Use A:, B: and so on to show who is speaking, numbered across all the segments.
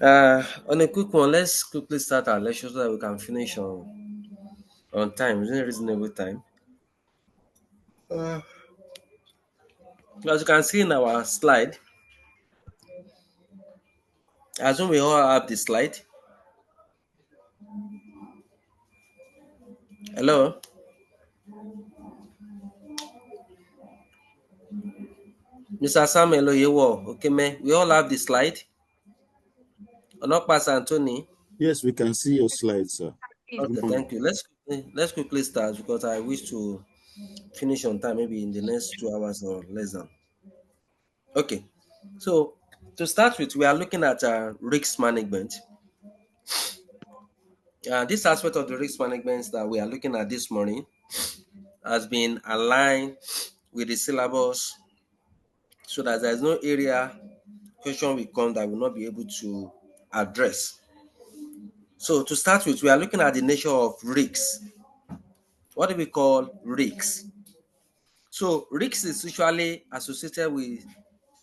A: On a quick one, let's quickly start our lecture so that we can finish on time, within a reasonable time. As you can see in our slide, I assume we all have the slide. Hello, Mr. Samuel Oyewo, okay, man. We all have the slide. Onokpas Anthony.
B: Yes, we can see your slides, sir.
A: Okay, thank you. Let's quickly start because I wish to finish on time, maybe in the next 2 hours or less than. Okay, so to start with, we are looking at risk management. This aspect of the risk management that we are looking at this morning has been aligned with the syllabus so that there is no area question will come that will not be able to address. So to start with, we are looking at the nature of risks. What do we call risks? So risks is usually associated with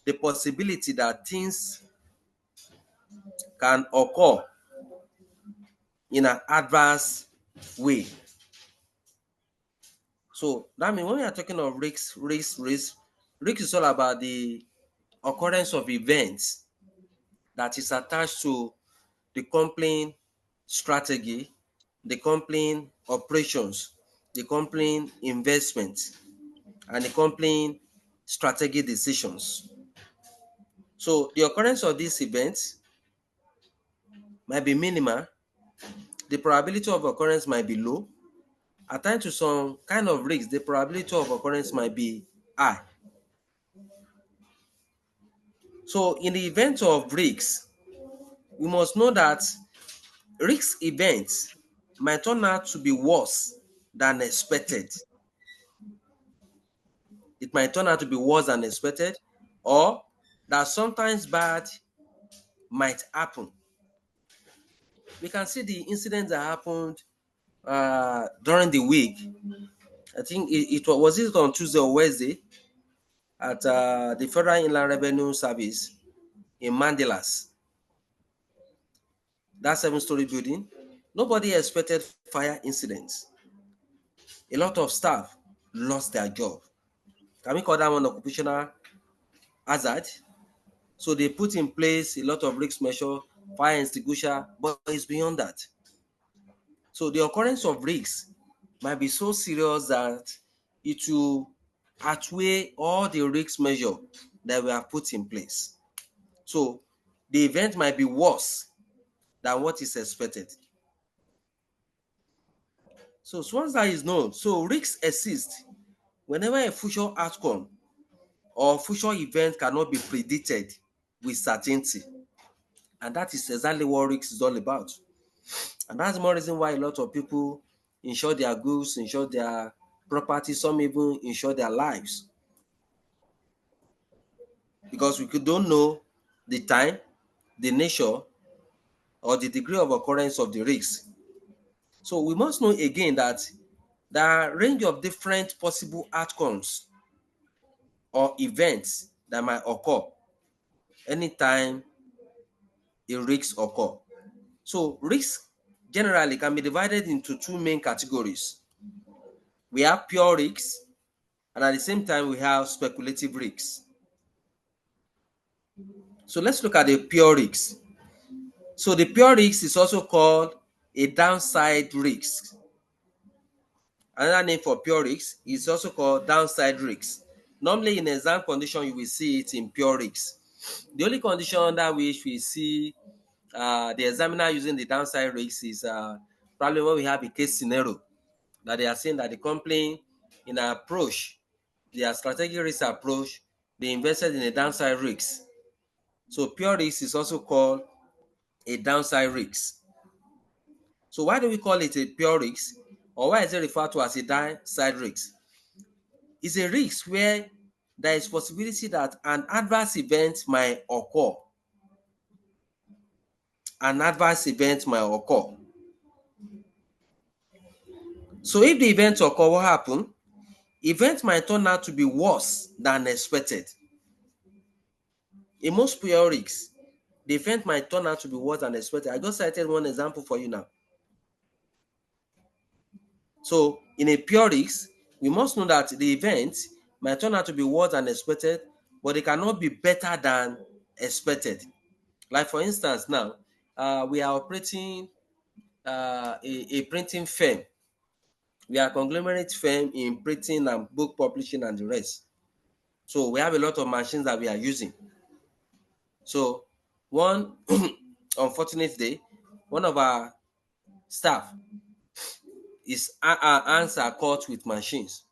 A: the possibility that things can occur in an adverse way. So that means when we are talking of risk is all about the occurrence of events that is attached to the company strategy, the company operations, the company investment, and the company strategic decisions. So the occurrence of these events might be minimal. The probability of occurrence might be low. At times to some kind of risk, the probability of occurrence might be high. So in the event of risks, we must know that risk events might turn out to be worse than expected. It might turn out to be worse than expected, or that sometimes bad might happen. We can see the incidents that happened during the week. I think it was it on Tuesday or Wednesday at the Federal Inland Revenue Service in Mandelas. That 7-story building. Nobody expected fire incidents. A lot of staff lost their job. Can we call that one occupational hazard? So they put in place a lot of risk measure, fire extinguisher, but it's beyond that. So the occurrence of risks might be so serious that it will outweigh all the risk measure that we have put in place. So the event might be worse than what is expected. So once that is known, so risks exist whenever a future outcome or future event cannot be predicted with certainty. And that is exactly what risk is all about. And that's the more reason why a lot of people insure their goods, insure their property, some even insure their lives. Because we don't know the time, the nature, or the degree of occurrence of the risk. So we must know again that there are a range of different possible outcomes or events that might occur anytime a risk occur. So risk generally can be divided into two main categories. We have pure risks, and at the same time we have speculative risks. So let's look at the pure risks. So the pure risk is also called a downside risk. Another name for pure risk is also called downside risk. Normally in exam condition, you will see it in pure risk. The only condition under which we see the examiner using the downside risk is probably when we have a case scenario that they are saying that the company in an approach, their strategic risk approach, they invested in a downside risk. So pure risk is also called a downside risk. So why do we call it a pure risk? Or why is it referred to as a downside risk? It's a risk where there is possibility that an adverse event might occur. An adverse event might occur. So if the event occur, what happens? Event might turn out to be worse than expected. In most pure risks, the event might turn out to be worse than expected. I just cited one example for you now. So in a pure risk, we must know that the event might turn out to be worse than expected, but it cannot be better than expected. Like for instance, now we are operating a printing firm. We are a conglomerate firm in printing and book publishing and the rest. So we have a lot of machines that we are using. So one unfortunate day, one of our staff, his hands are caught with machines.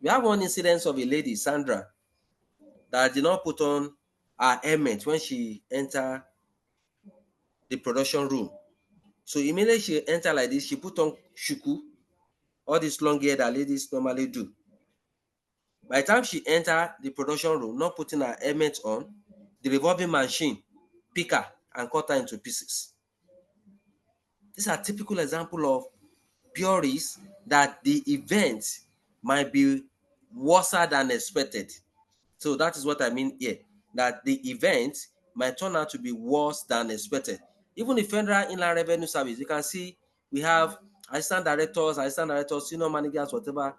A: We have one incident of a lady, Sandra, that did not put on her helmet when she entered the production room. So immediately she entered like this, she put on shuku, all this long hair that ladies normally do. By the time she entered the production room, not putting her helmet on, the revolving machine pick her and cut her into pieces. These are typical example of pure risk that the event might be worse than expected. So that is what I mean here, that the event might turn out to be worse than expected. Even the Federal Inland Revenue Service, you can see we have assistant directors, senior managers, whatever,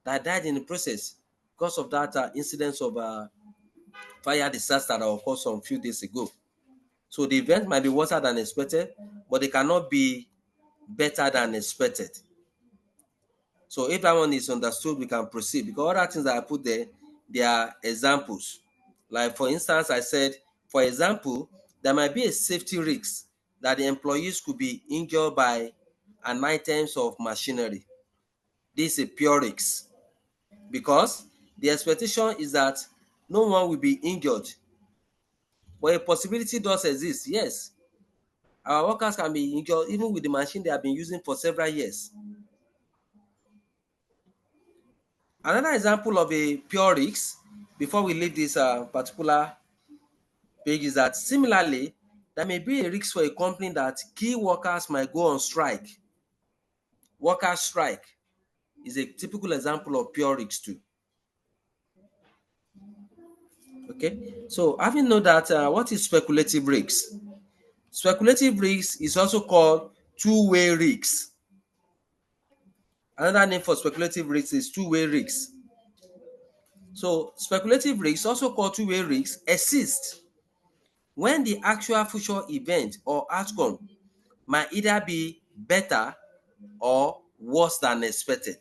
A: that died in the process because of that incident of fire disaster that occurred some few days ago. So the event might be worse than expected, but it cannot be better than expected. So if that one is understood, we can proceed, because other things that I put there, they are examples. Like for instance, I said, for example, there might be a safety risk that the employees could be injured by an items of machinery. This is a pure risk because the expectation is that no one will be injured. But a possibility does exist, yes. Our workers can be injured even with the machine they have been using for several years. Another example of a pure risk, before we leave this particular page, is that similarly, there may be a risk for a company that key workers might go on strike. Worker strike is a typical example of pure risk too. Okay, so having know that, what is speculative risk? Speculative risk is also called two-way risk. Another name for speculative risk is two-way risk. So speculative risk, also called two-way risk, exists when the actual future event or outcome might either be better or worse than expected.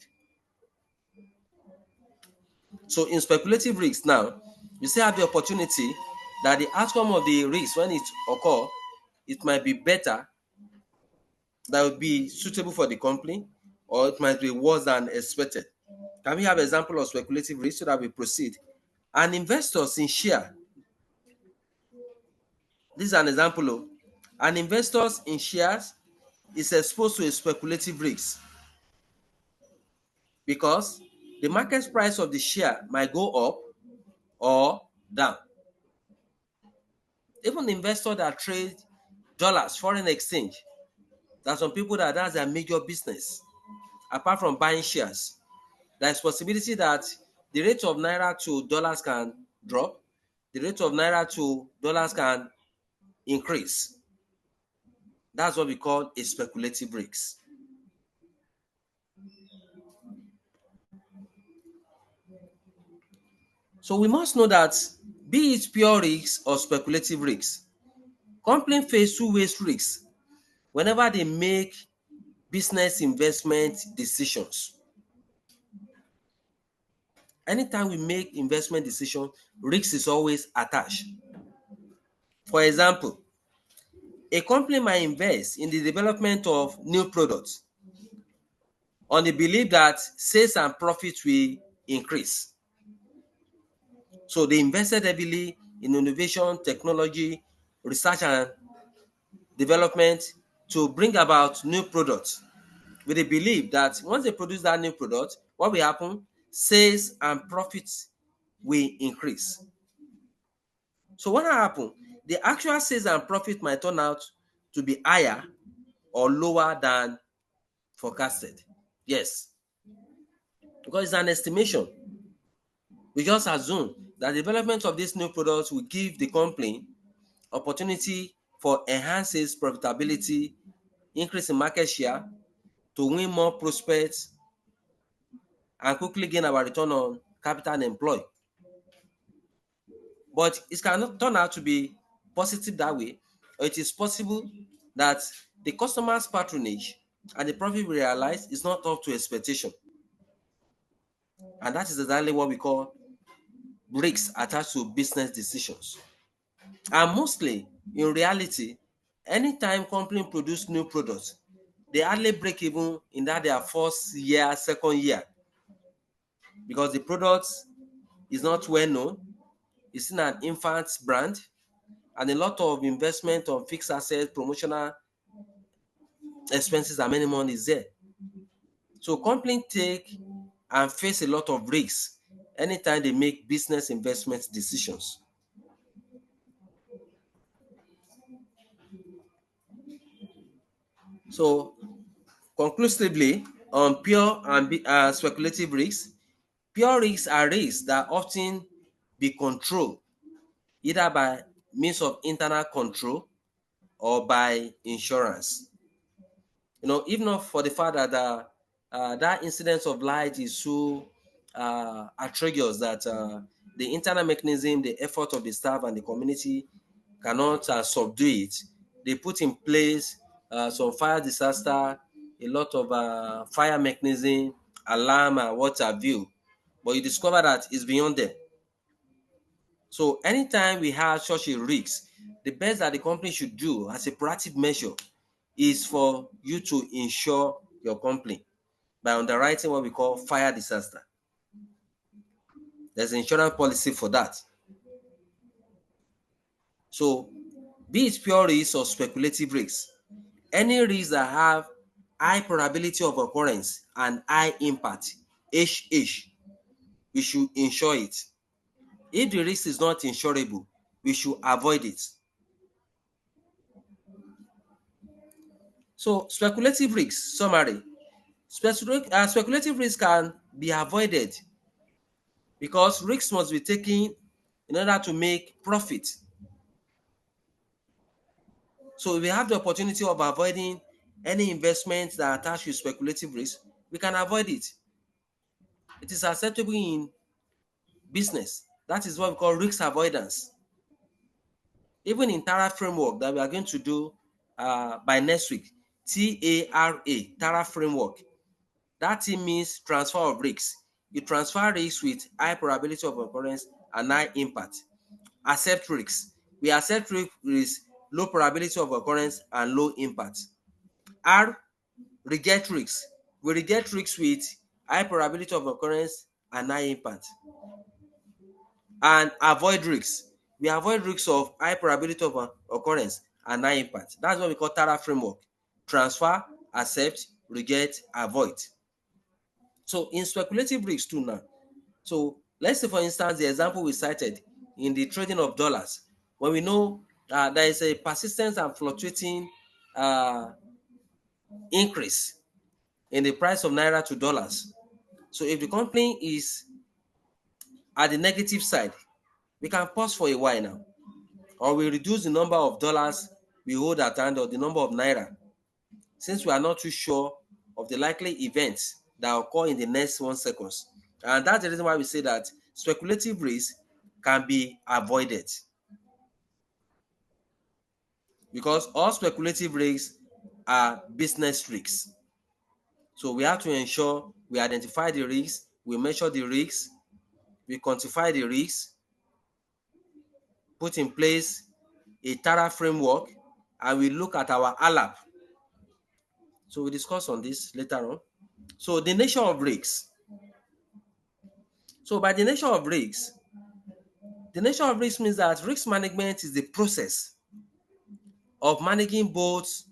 A: So in speculative risk now, you still have the opportunity that the outcome of the risk when it occur, it might be better, that would be suitable for the company, or it might be worse than expected. Can we have an example of speculative risk so that we proceed? And investors in share, this is an example of an investors in shares is exposed to a speculative risk because the market price of the share might go up or down. Even investors that trade dollars, foreign exchange, there are some people that that's their major business. Apart from buying shares, there's possibility that the rate of naira to dollars can drop, the rate of naira to dollars can increase. That's what we call a speculative risk. So we must know that, be it pure risk or speculative risk, companies face two-way risks whenever they make business investment decisions. Anytime we make investment decision, risk is always attached. For example, a company might invest in the development of new products on the belief that sales and profits will increase. So they invested heavily in innovation, technology, research and development to bring about new products with the belief that once they produce that new product, what will happen? Sales and profits will increase. So what happen? The actual sales and profit might turn out to be higher or lower than forecasted. Yes, because it's an estimation. We just assume that the development of these new products will give the company opportunity for enhances profitability, increase in market share, to win more prospects, and quickly gain our return on capital employed. But it cannot turn out to be positive that way, or it is possible that the customer's patronage and the profit we realize is not up to expectation. And that is exactly what we call risks attached to business decisions. And mostly, in reality, anytime company produce new products, they hardly break even in that their first year, second year, because the product is not well known, it's in an infant brand, and a lot of investment on fixed assets, promotional expenses, and many money is there. So companies take and face a lot of risks anytime they make business investment decisions. So conclusively, on pure and speculative risks, pure risks are risks that often be controlled either by means of internal control or by insurance. If not for the fact that that incidence of light is so outrageous that the internal mechanism, the effort of the staff and the community cannot subdue it, they put in place some fire disaster, a lot of fire mechanism, alarm and what have you. But you discover that it's beyond them. So anytime we have such a risk, the best that the company should do as a proactive measure is for you to insure your company by underwriting what we call fire disaster. There's an insurance policy for that. So be it pure risk or speculative risk, any risks that have high probability of occurrence and high impact, HH, we should insure it. If the risk is not insurable, we should avoid it. So speculative risks, summary. Speculative risk can be avoided because risks must be taken in order to make profit. So if we have the opportunity of avoiding any investment that attach to speculative risk, we can avoid it. It is acceptable in business. That is what we call risk avoidance. Even in Tara framework that we are going to do by next week, TARA, Tara framework. That thing means transfer of risks. You transfer risks with high probability of occurrence and high impact. Accept risks. We accept risks with low probability of occurrence and low impact. R, reject risks. We reject risks with high probability of occurrence and high impact. And avoid risks. We avoid risks of high probability of occurrence and high impact. That's what we call TARA framework. Transfer, accept, reject, avoid. So in speculative risks too now. So let's say, for instance, the example we cited in the trading of dollars, when we know there is a persistent and fluctuating uh, increase in the price of naira to dollars. So if the company is at the negative side, we can pause for a while now, or we reduce the number of dollars we hold at hand or the number of naira, since we are not too sure of the likely events that occur in the next 1 second. And that's the reason why we say that speculative risk can be avoided, because all speculative risks are business risks. So we have to ensure we identify the risks, we measure the risks, we quantify the risks, put in place a TARA framework, and we look at our ALAP. So we discuss on this later on. So the nature of risks. So by the nature of risks, the nature of risk means that risk management is the process of managing both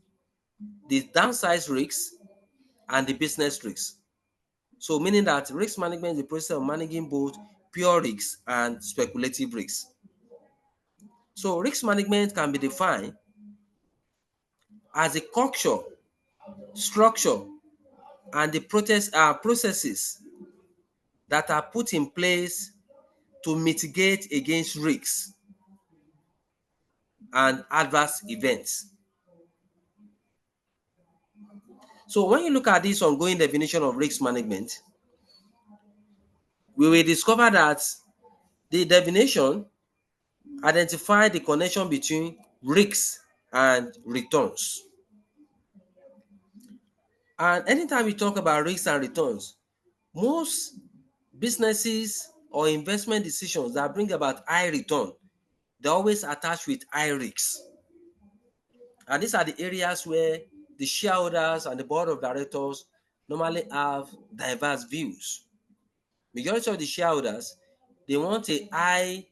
A: the downside risks and the business risks. So meaning that risk management is the process of managing both pure risks and speculative risks. So risk management can be defined as a culture, structure, and the processes that are put in place to mitigate against risks and adverse events. So when you look at this ongoing definition of risk management, we will discover that the definition identifies the connection between risks and returns. And anytime we talk about risks and returns, most businesses or investment decisions that bring about high return, they're always attached with high risks. And these are the areas where the shareholders and the board of directors normally have diverse views. Majority of the shareholders, they want a high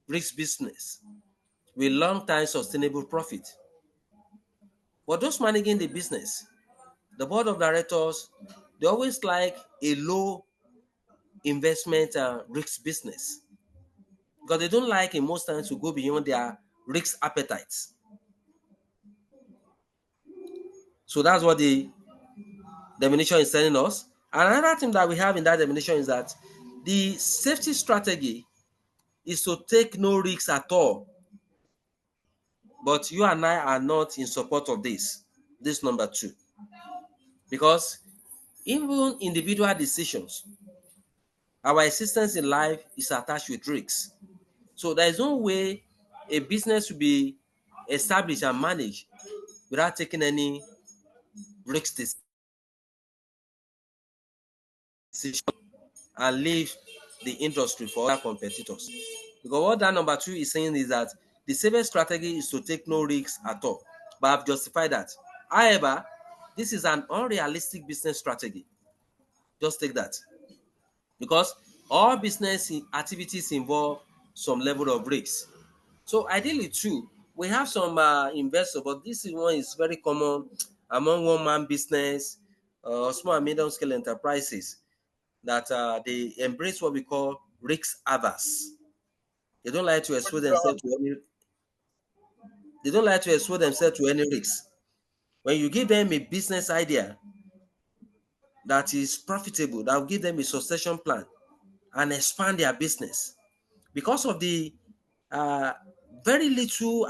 A: risk business with long-term sustainable profit. For those managing the business, the board of directors, they always like a low investment risk business because they don't like in most times to go beyond their risk appetites. So that's what the definition is telling us. And another thing that we have in that definition is that the safety strategy is to take no risks at all. But you and I are not in support of this. This number two. Because even individual decisions, our existence in life is attached with risks. So there is no way a business will be established and managed without taking any risk decision and leave the industry for other competitors. Because what that number two is saying is that the safest strategy is to take no risks at all. But I've justified that. However, this is an unrealistic business strategy. Just take that. Because all business activities involve some level of risk. So ideally too, we have some investors, but this one is very common among one-man business, small and medium-scale enterprises that they embrace what we call risk averse. They don't like to expose themselves to any. They don't like to expose themselves to any risks. When you give them a business idea that is profitable, that will give them a succession plan and expand their business, because of the uh, very little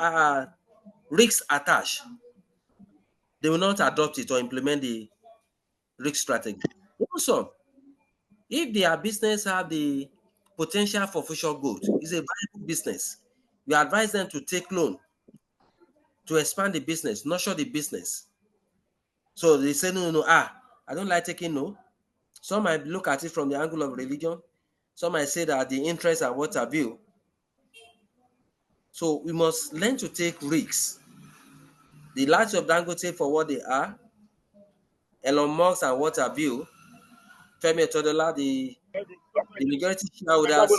A: risks attached, they will not adopt it or implement the risk strategy. Also, if their business have the potential for future growth, it's a viable business. We advise them to take loan to expand the business, nurture the business. So they say, no, no, no, I don't like taking no. Some might look at it from the angle of religion. Some might say that the interests are what have you. So we must learn to take risks. The likes of Dangote for what they are, Elon Musk and what have you, Femi Otedola, the majority shareholders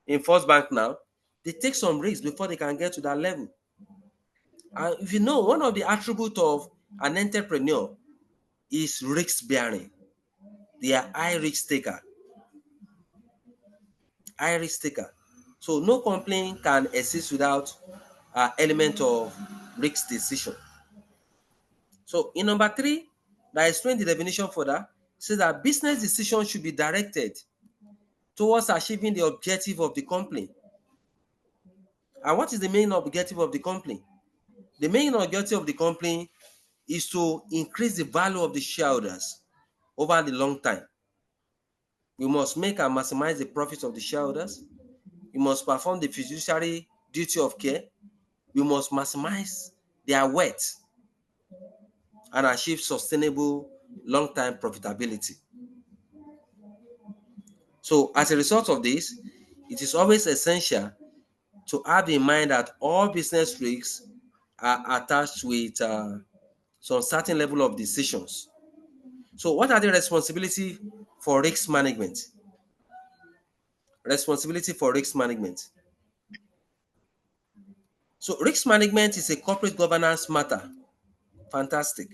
A: in First Bank now, they take some risks before they can get to that level. And if you know, one of the attributes of an entrepreneur is risk bearing. They are high risk taker. High risk taker. So no complaint can exist without an element of risk decision. So in number three, that explains the definition for that, says that business decisions should be directed towards achieving the objective of the company. And what is the main objective of the company? The main objective of the company is to increase the value of the shareholders over the long time. We must make and maximize the profits of the shareholders. We must perform the fiduciary duty of care. We must maximize their wealth and achieve sustainable long-term profitability. So as a result of this, it is always essential to have in mind that all business risks are attached with some certain level of decisions. So what are the responsibility for risk management? Responsibility for risk management. So risk management is a corporate governance matter. Fantastic.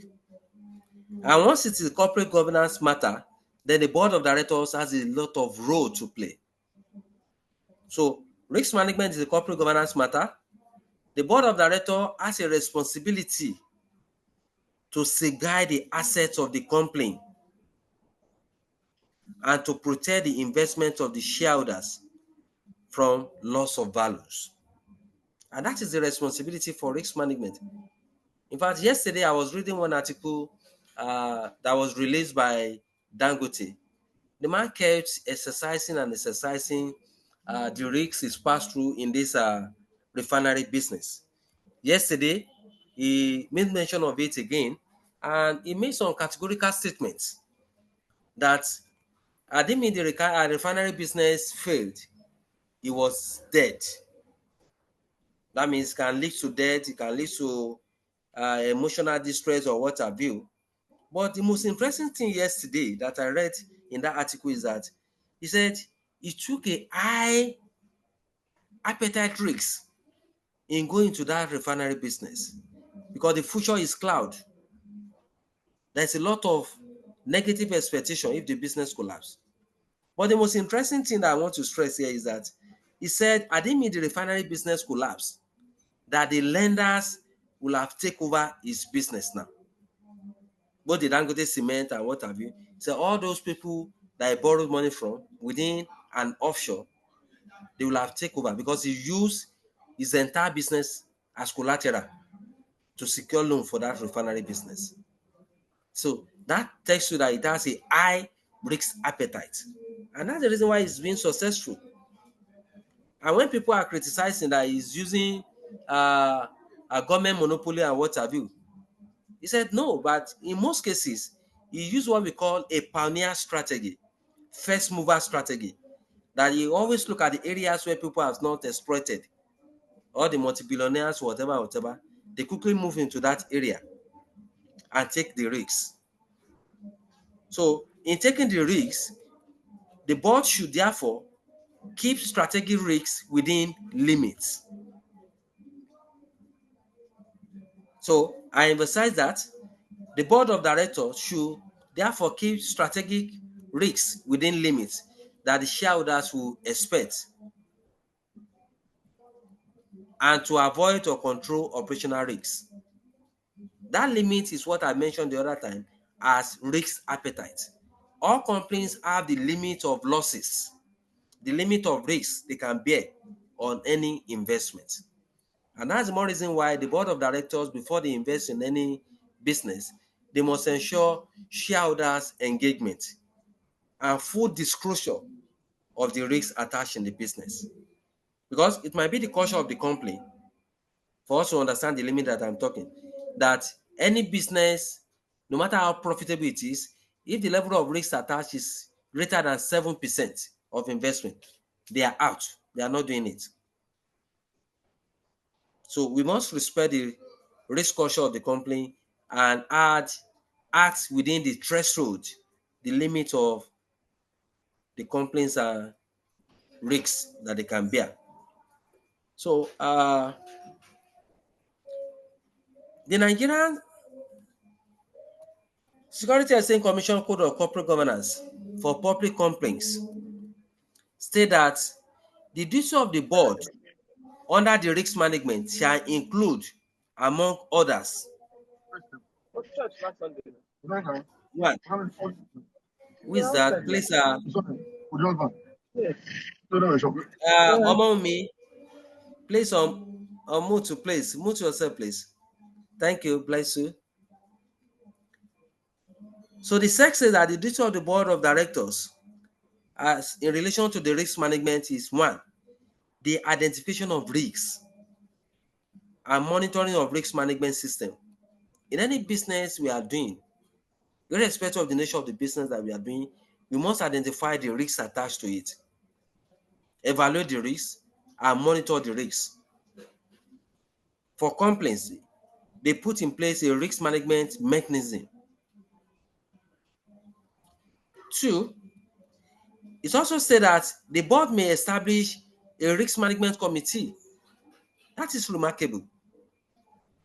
A: And once it is a corporate governance matter, then the board of directors has a lot of role to play. So risk management is a corporate governance matter. The board of directors has a responsibility to safeguard the assets of the company and to protect the investment of the shareholders from loss of values. And that is the responsibility for risk management. In fact, yesterday I was reading one article that was released by Dangote. The man kept exercising and exercising the risks is passed through in this refinery business. Yesterday, he made mention of it again, and he made some categorical statements that I didn't mean the refinery business failed. He was dead. That means it can lead to death, it can lead to emotional distress or what have you. But the most interesting thing yesterday that I read in that article is that he said he took a high appetite risk in going to that refinery business because the future is cloud. There's a lot of negative expectation if the business collapse. But the most interesting thing that I want to stress here is that he said, I didn't mean the refinery business collapse, that the lenders will have taken over his business now. Both the Dangote cement and what have you. So all those people that he borrowed money from within and offshore, they will have taken over because he used his entire business as collateral to secure loan for that refinery business. So that tells you that it has a high risk appetite. And that's the reason why it's been successful. And when people are criticizing that he's using a government monopoly and what have you, he said no, but in most cases, he used what we call a pioneer strategy, first mover strategy, that you always look at the areas where people have not exploited, or the multi-billionaires, whatever, whatever, they quickly move into that area and take the risks. So in taking the risks, the board should therefore keep strategic risks within limits. So I emphasize that the board of directors should therefore keep strategic risks within limits that the shareholders will expect and to avoid or control operational risks. That limit is what I mentioned the other time as risk appetite. All companies have the limit of losses, the limit of risks they can bear on any investment. And that's the more reason why the board of directors, before they invest in any business, they must ensure shareholders' engagement and full disclosure of the risks attached in the business. Because it might be the culture of the company for us to understand the limit that I'm talking, that any business, no matter how profitable it is, if the level of risk attached is greater than 7% of investment, they are out. They are not doing it. So we must respect the risk culture of the company and act within the threshold, the limit of the company's risks that they can bear. So the Nigerian Security Exchange Commission Code of Corporate Governance for public companies state that the duty of the board under the risk management shall include, among others, one, who is that? Please, me, please mute to please mute yourself, please. Thank you, bless you. So the SEC says that the duty of the board of directors, as in relation to the risk management, is one, the identification of risks and monitoring of risk management system. In any business we are doing, irrespective of the nature of the business that we are doing, we must identify the risks attached to it, evaluate the risks, and monitor the risks. For complaints, they put in place a risk management mechanism. Two, it's also said that the board may establish a risk management committee. That is remarkable.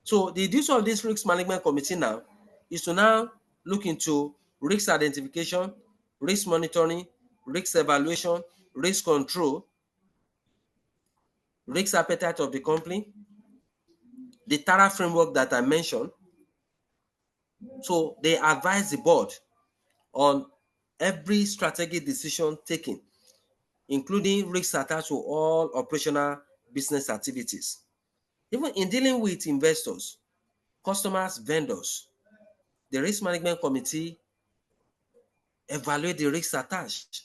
A: So the duty of this risk management committee now is to now look into risk identification, risk monitoring, risk evaluation, risk control, risk appetite of the company, the TARA framework that I mentioned. So they advise the board on every strategic decision taken, including risks attached to all operational business activities. Even in dealing with investors, customers, vendors, the risk management committee evaluate the risks attached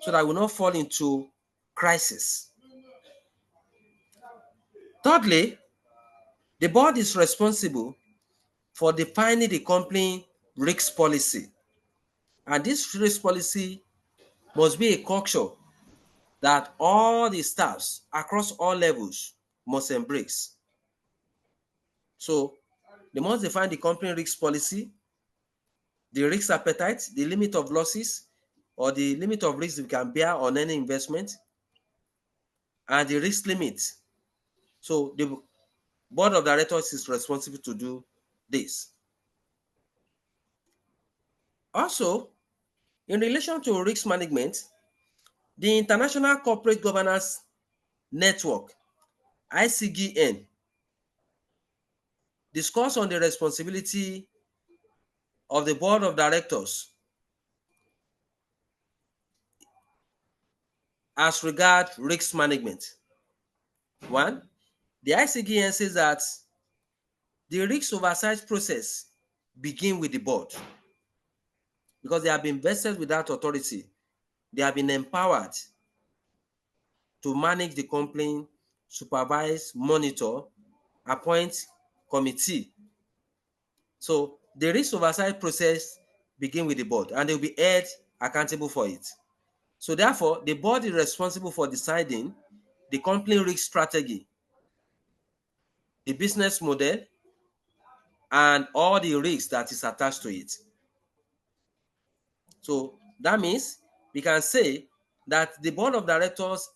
A: so that we will not fall into crisis. Thirdly, the board is responsible for defining the company risk policy. And this risk policy must be a culture that all the staffs across all levels must embrace. So they must define the company risk policy, the risk appetite, the limit of losses or the limit of risk we can bear on any investment, and the risk limit. So the board of directors is responsible to do this. Also, in relation to risk management, the International Corporate Governance Network, ICGN, discuss on the responsibility of the board of directors as regard risk management. One, the ICGN says that the risk oversight process begin with the board because they have been vested with that authority. They have been empowered to manage the company, supervise, monitor, appoint committee. So the risk oversight process begin with the board and they will be held accountable for it. So therefore, the board is responsible for deciding the company risk strategy, the business model, and all the risks that is attached to it. So that means we can say that the board of directors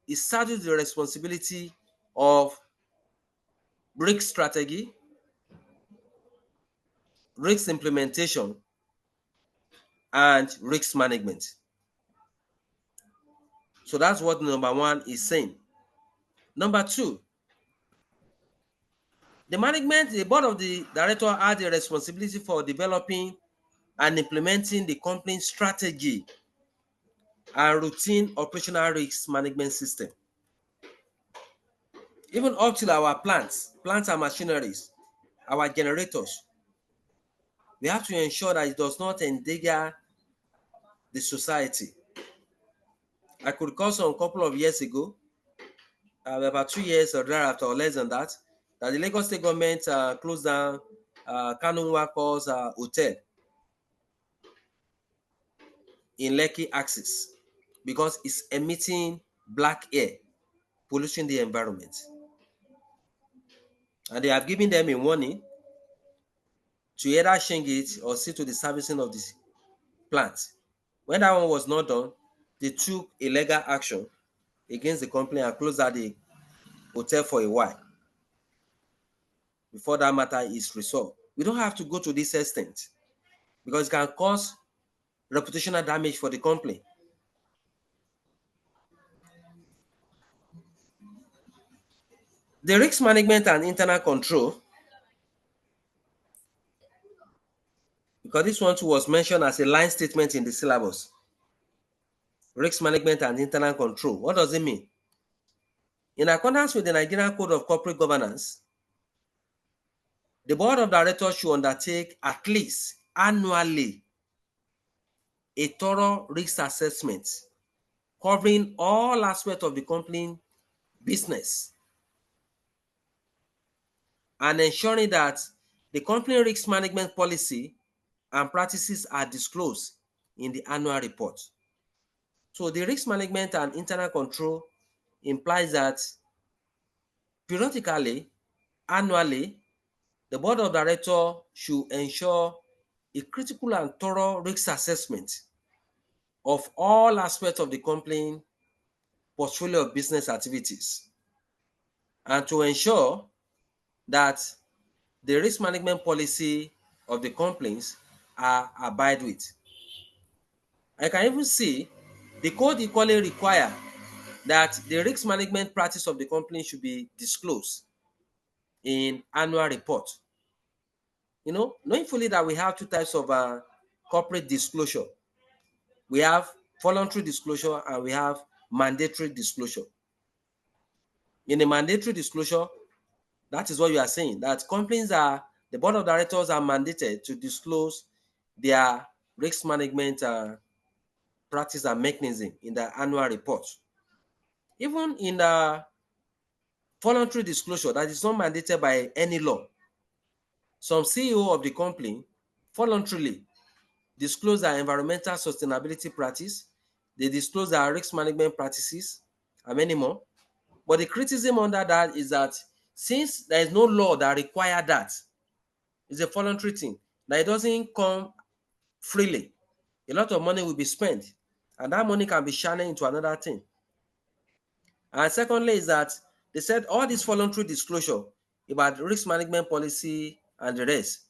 A: is saddled with the responsibility of risk strategy, risk implementation, and risk management. So that's what number one is saying. Number two, the board of the director has the responsibility for developing and implementing the company's strategy and routine operational risk management system. Even up to our plants and machineries, our generators, we have to ensure that it does not endanger the society. I could recall some couple of years ago, about 2 years or thereafter, or less than that, that the Lagos State government closed down Kanu Wako's hotel in Lekki Axis because it's emitting black air, polluting the environment. And they have given them a warning to either change it or see to the servicing of the plant. When that one was not done, they took a legal action against the company and closed out the hotel for a while before that matter is resolved. We don't have to go to this extent because it can cause reputational damage for the company. The risk management and internal control, because this one too was mentioned as a line statement in the syllabus. Risk management and internal control. What does it mean? In accordance with the Nigerian Code of Corporate Governance, the board of directors should undertake at least annually a thorough risk assessment covering all aspects of the company business and ensuring that the company risk management policy and practices are disclosed in the annual report. So the risk management and internal control implies that periodically, annually, the board of directors should ensure a critical and thorough risk assessment of all aspects of the company portfolio of business activities and to ensure that the risk management policy of the companies are abide with. I can even see the code equally require that the risk management practice of the company should be disclosed in annual report. Knowing fully that we have two types of corporate disclosure. We have voluntary disclosure and we have mandatory disclosure. In a mandatory disclosure, that is what you are saying, that companies are, the board of directors are mandated to disclose their risk management practice and mechanism in the annual report. Even in the voluntary disclosure that is not mandated by any law, some CEO of the company voluntarily disclose their environmental sustainability practice, they disclose their risk management practices, and many more. But the criticism under that is that since there is no law that requires that, it's a voluntary thing, that it doesn't come freely. A lot of money will be spent, and that money can be channeled into another thing. And secondly, is that they said all this voluntary disclosure about risk management policy and the rest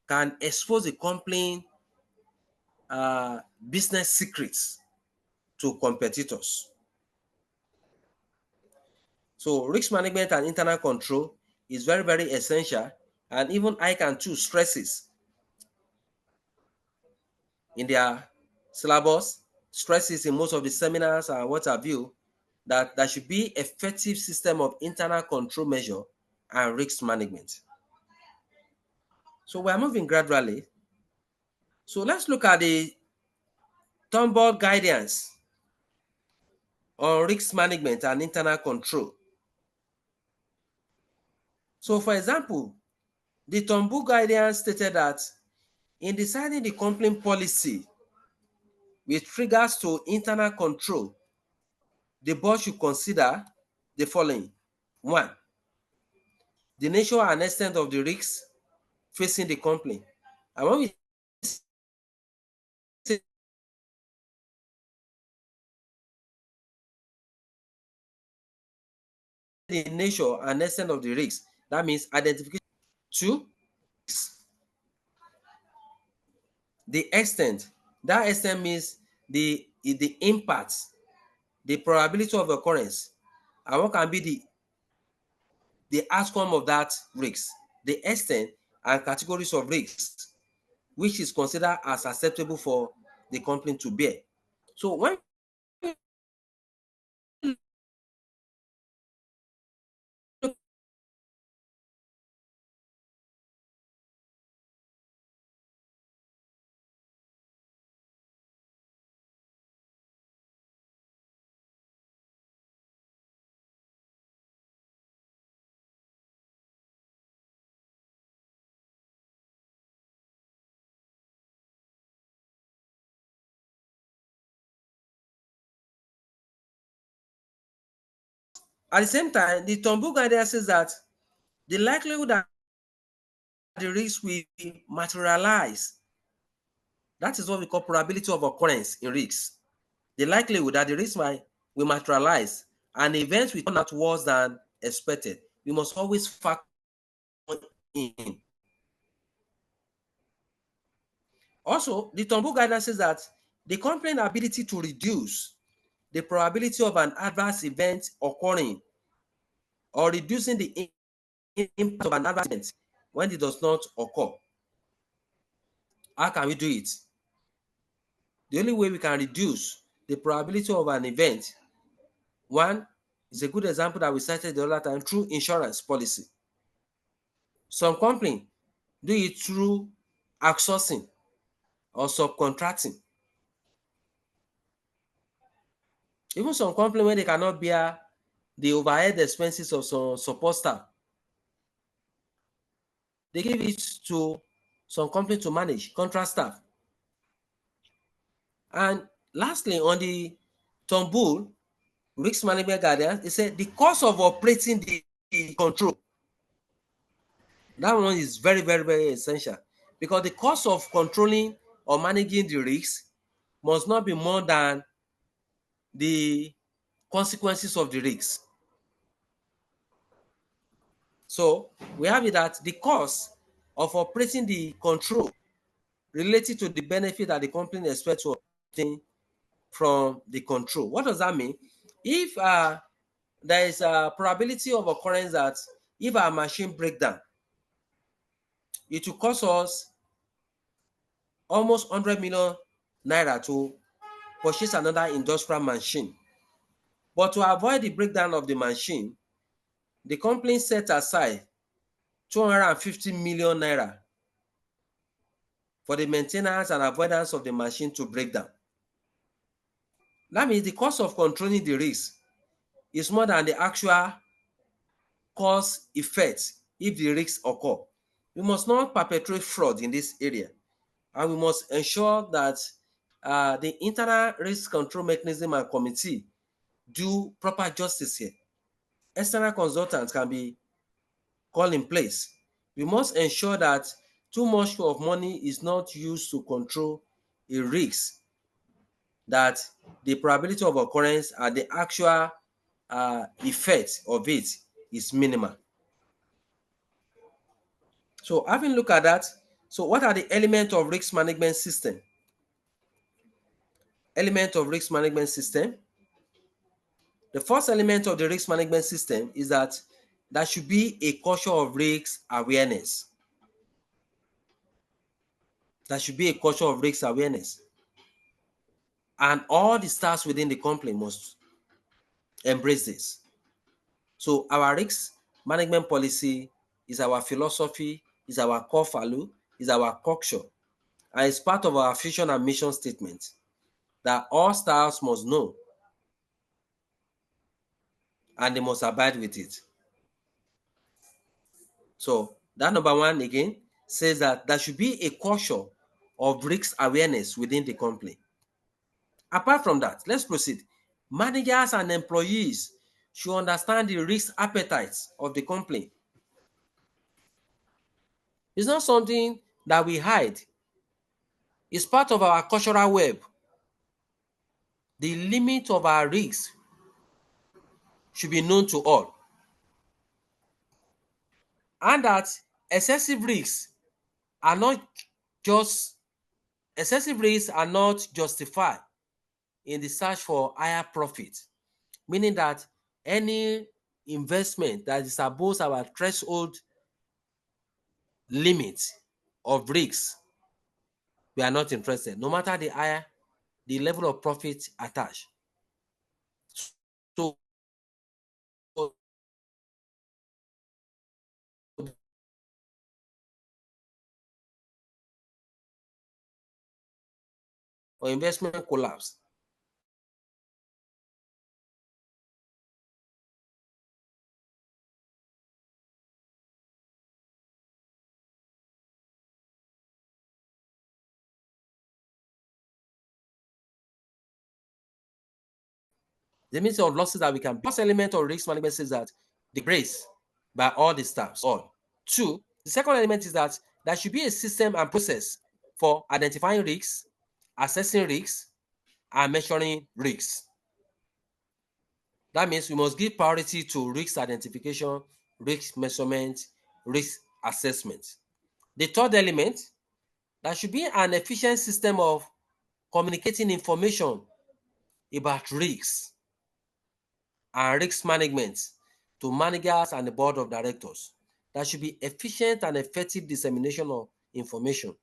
A: can expose the company business secrets to competitors. So risk management and internal control is very, very essential. And even ICAN too stresses in their syllabus, stresses in most of the seminars and what have you, that there should be effective system of internal control measure and risk management. So we are moving gradually. So let's look at the Tomball guidance on risk management and internal control. So for example, the Tomball guidance stated that in deciding the company policy with regards to internal control, the board should consider the following. One, the nature and extent of the risks facing the company. And when we say the nature and extent of the risks, that means identification. Two, the extent. That extent means the impact, the probability of occurrence, and what can be the outcome of that risk, the extent and categories of risks which is considered as acceptable for the company to bear. So when at the same time, the Tombu guidance says that the likelihood that the risk will materialize, that is what we call probability of occurrence in risks. The likelihood that the risk will materialize and events will turn out worse than expected, we must always factor in. Also, the Tombu guidance says that the company's ability to reduce the probability of an adverse event occurring or reducing the impact of an adverse event when it does not occur. How can we do it? The only way we can reduce the probability of an event, one is a good example that we cited the other time, through insurance policy. Some company do it through outsourcing or subcontracting. Even some company when they cannot bear the overhead expenses of some support staff, they give it to some company to manage, contract staff. And lastly, on the Tombul risk management guidance, it said the cost of operating the control. That one is very, very, very essential because the cost of controlling or managing the risk must not be more than the consequences of the risk. So we have it that the cost of operating the control related to the benefit that the company expects to obtain from the control. What does that mean? If there is a probability of occurrence that if our machine breaks down, it will cost us almost 100 million naira to purchase another industrial machine. But to avoid the breakdown of the machine, the company set aside 250 million naira for the maintenance and avoidance of the machine to break down. That means the cost of controlling the risk is more than the actual cause effect if the risks occur. We must not perpetrate fraud in this area, and we must ensure that the internal risk control mechanism and committee do proper justice here. External consultants can be called in place. We must ensure that too much of money is not used to control a risk, that the probability of occurrence and the actual effect of it is minimal. So having looked at that, so what are the elements of risk management system? Element of risk management system. The first element of the risk management system is that there should be a culture of risk awareness. There should be a culture of risk awareness. And all the staffs within the company must embrace this. So our risk management policy is our philosophy, is our core value, is our culture, and it's part of our vision and mission statement that all staffs must know and they must abide with it. So that number one again says that there should be a culture of risk awareness within the company. Apart from that, let's proceed. Managers and employees should understand the risk appetites of the company. It's not something that we hide. It's part of our cultural web. The limit of our risks should be known to all. And that excessive risks are not just excessive risks are not justified in the search for higher profit, meaning that any investment that is above our threshold limit of risks, we are not interested, no matter the higher the level of profit attached. So, or investment collapse. The limit of losses that we can. First element of risk management says that the grace by all the staffs. All. Two, the second element is that there should be a system and process for identifying risks, assessing risks, and measuring risks. That means we must give priority to risk identification, risk measurement, risk assessment. The third element, there should be an efficient system of communicating information about risks and risk management to managers and the board of directors. There should be efficient and effective dissemination of information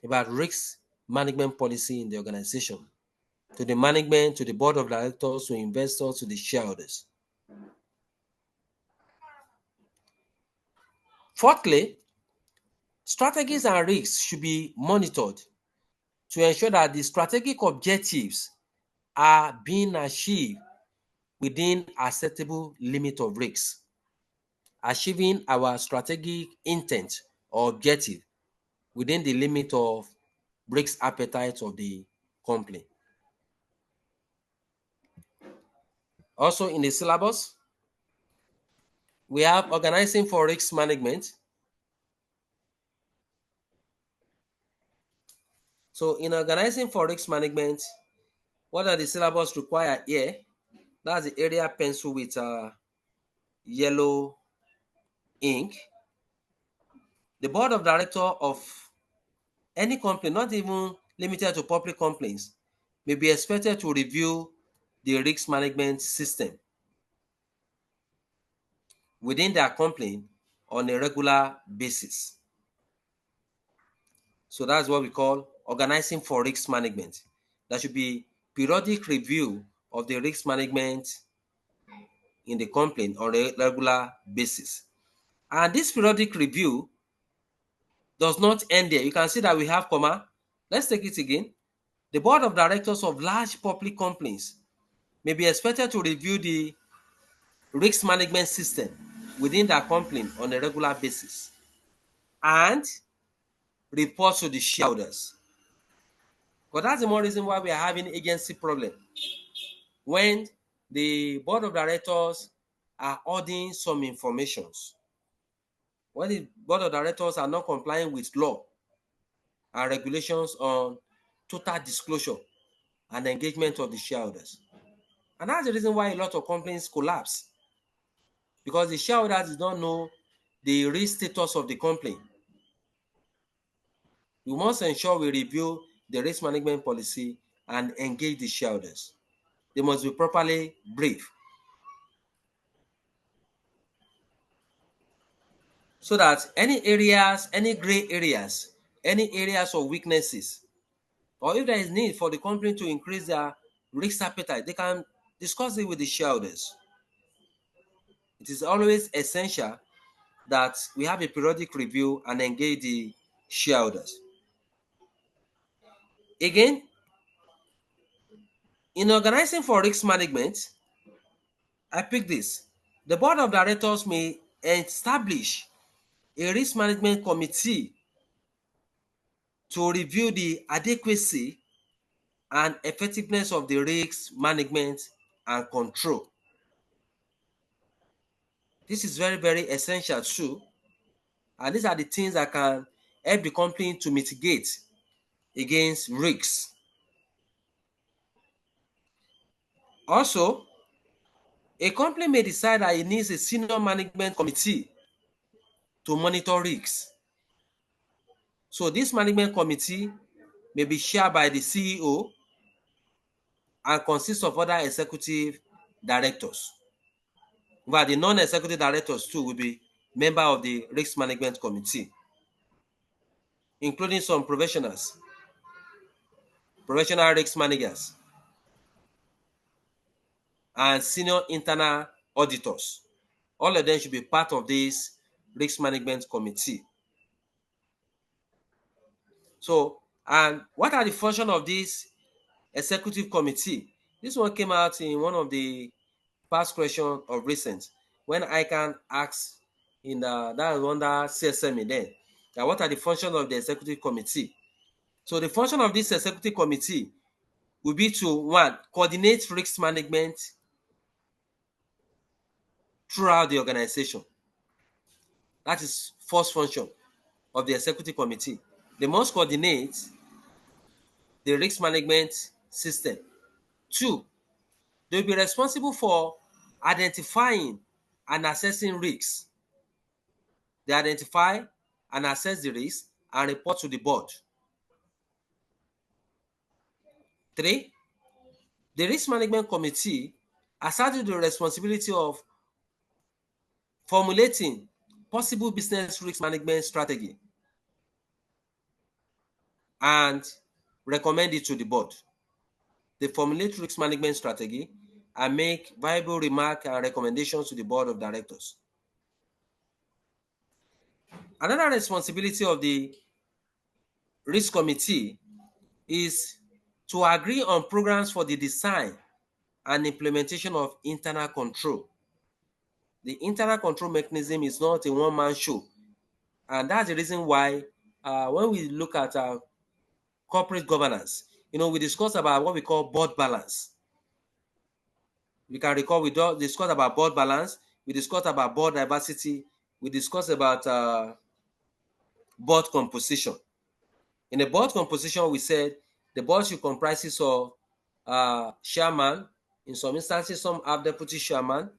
A: about risk management policy in the organization to the management, to the board of directors, to investors, to the shareholders. Fourthly, strategies and risks should be monitored to ensure that the strategic objectives are being achieved within acceptable limit of risks. Achieving our strategic intent or objective within the limit of risk appetite of the company. Also in the syllabus, we have organizing for risk management. So in organizing for risk management, what are the syllabus required here? That's the area pencil with yellow ink. The board of director of any company, not even limited to public companies, may be expected to review the risk management system within their company on a regular basis. So that's what we call organizing for risk management. There should be periodic review of the risk management in the company on a regular basis. And this periodic review does not end there. You can see that we have comma. Let's take it again. The board of directors of large public companies may be expected to review the risk management system within their company on a regular basis and report to the shareholders. But that's the more reason why we are having agency problem. When the board of directors are holding some informations, when the board of directors are not complying with law and regulations on total disclosure and engagement of the shareholders. And that's the reason why a lot of companies collapse, because the shareholders do not know the risk status of the company. We must ensure we review the risk management policy and engage the shareholders. They must be properly briefed so that any areas, any gray areas, any areas of weaknesses, or if there is need for the company to increase their risk appetite, they can discuss it with the shareholders. It is always essential that we have a periodic review and engage the shareholders. Again, in organizing for risk management, I pick this. The board of directors may establish a risk management committee to review the adequacy and effectiveness of the risk management and control. This is very, very essential too. And these are the things that can help the company to mitigate against risks. Also, a company may decide that it needs a senior management committee to monitor risks. So this management committee may be chaired by the CEO and consists of other executive directors. But the non-executive directors too will be member of the risk management committee, including some professionals, professional risk managers, and senior internal auditors. All of them should be part of this risk management committee. So, and what are the functions of this executive committee? This one came out in one of the past questions of recent when ICAN asked in that was under CSM then, that what are the functions of the executive committee? So the function of this executive committee will be to, one, coordinate risk management throughout the organization. That is first function of the executive committee. They must coordinate the risk management system. Two, they will be responsible for identifying and assessing risks. They identify and assess the risks and report to the board. Three, the risk management committee asserted the responsibility of formulating possible business risk management strategy and recommend it to the board. They formulate risk management strategy and make viable remarks and recommendations to the board of directors. Another responsibility of the risk committee is to agree on programs for the design and implementation of internal control. The internal control mechanism is not a one-man show, and that's the reason why when we look at corporate governance, we discussed about what we call board balance. We can recall we discussed about board balance, we discussed about board diversity, we discussed about board composition. In the board composition, we said the board should comprise of chairman. In some instances, some have deputy chairman.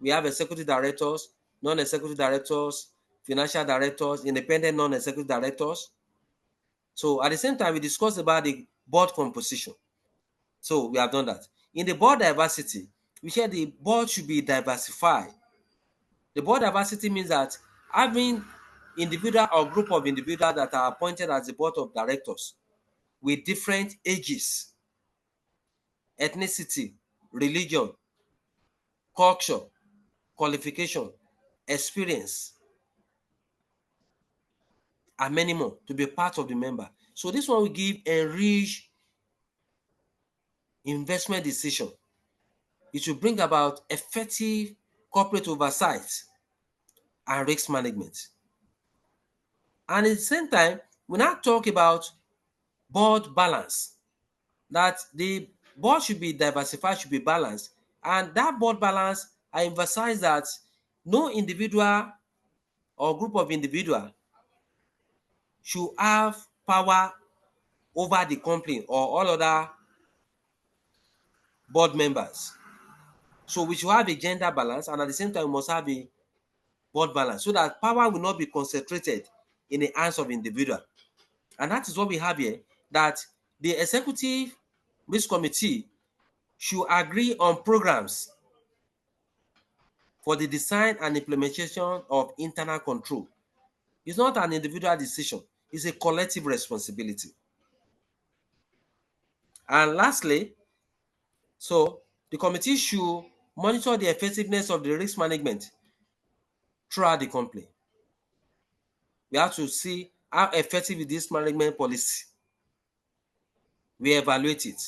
A: We have executive directors, non-executive directors, financial directors, independent non-executive directors. So at the same time, we discussed about the board composition. So we have done that. In the board diversity, we said the board should be diversified. The board diversity means that having individual or group of individuals that are appointed as the board of directors with different ages, ethnicity, religion, culture, qualification, experience, and many more to be part of the member. So this one will give enrich investment decision. It will bring about effective corporate oversight and risk management. And at the same time, we now talk about board balance, that the board should be diversified, should be balanced. And that board balance, I emphasize that no individual or group of individual should have power over the company or all other board members. So we should have a gender balance, and at the same time we must have a board balance so that power will not be concentrated in the hands of individual. And that is what we have here, that the executive risk committee should agree on programs for the design and implementation of internal control. It's not an individual decision, it's a collective responsibility. And lastly, so the committee should monitor the effectiveness of the risk management throughout the company. We have to see how effective is this management policy. We evaluate it.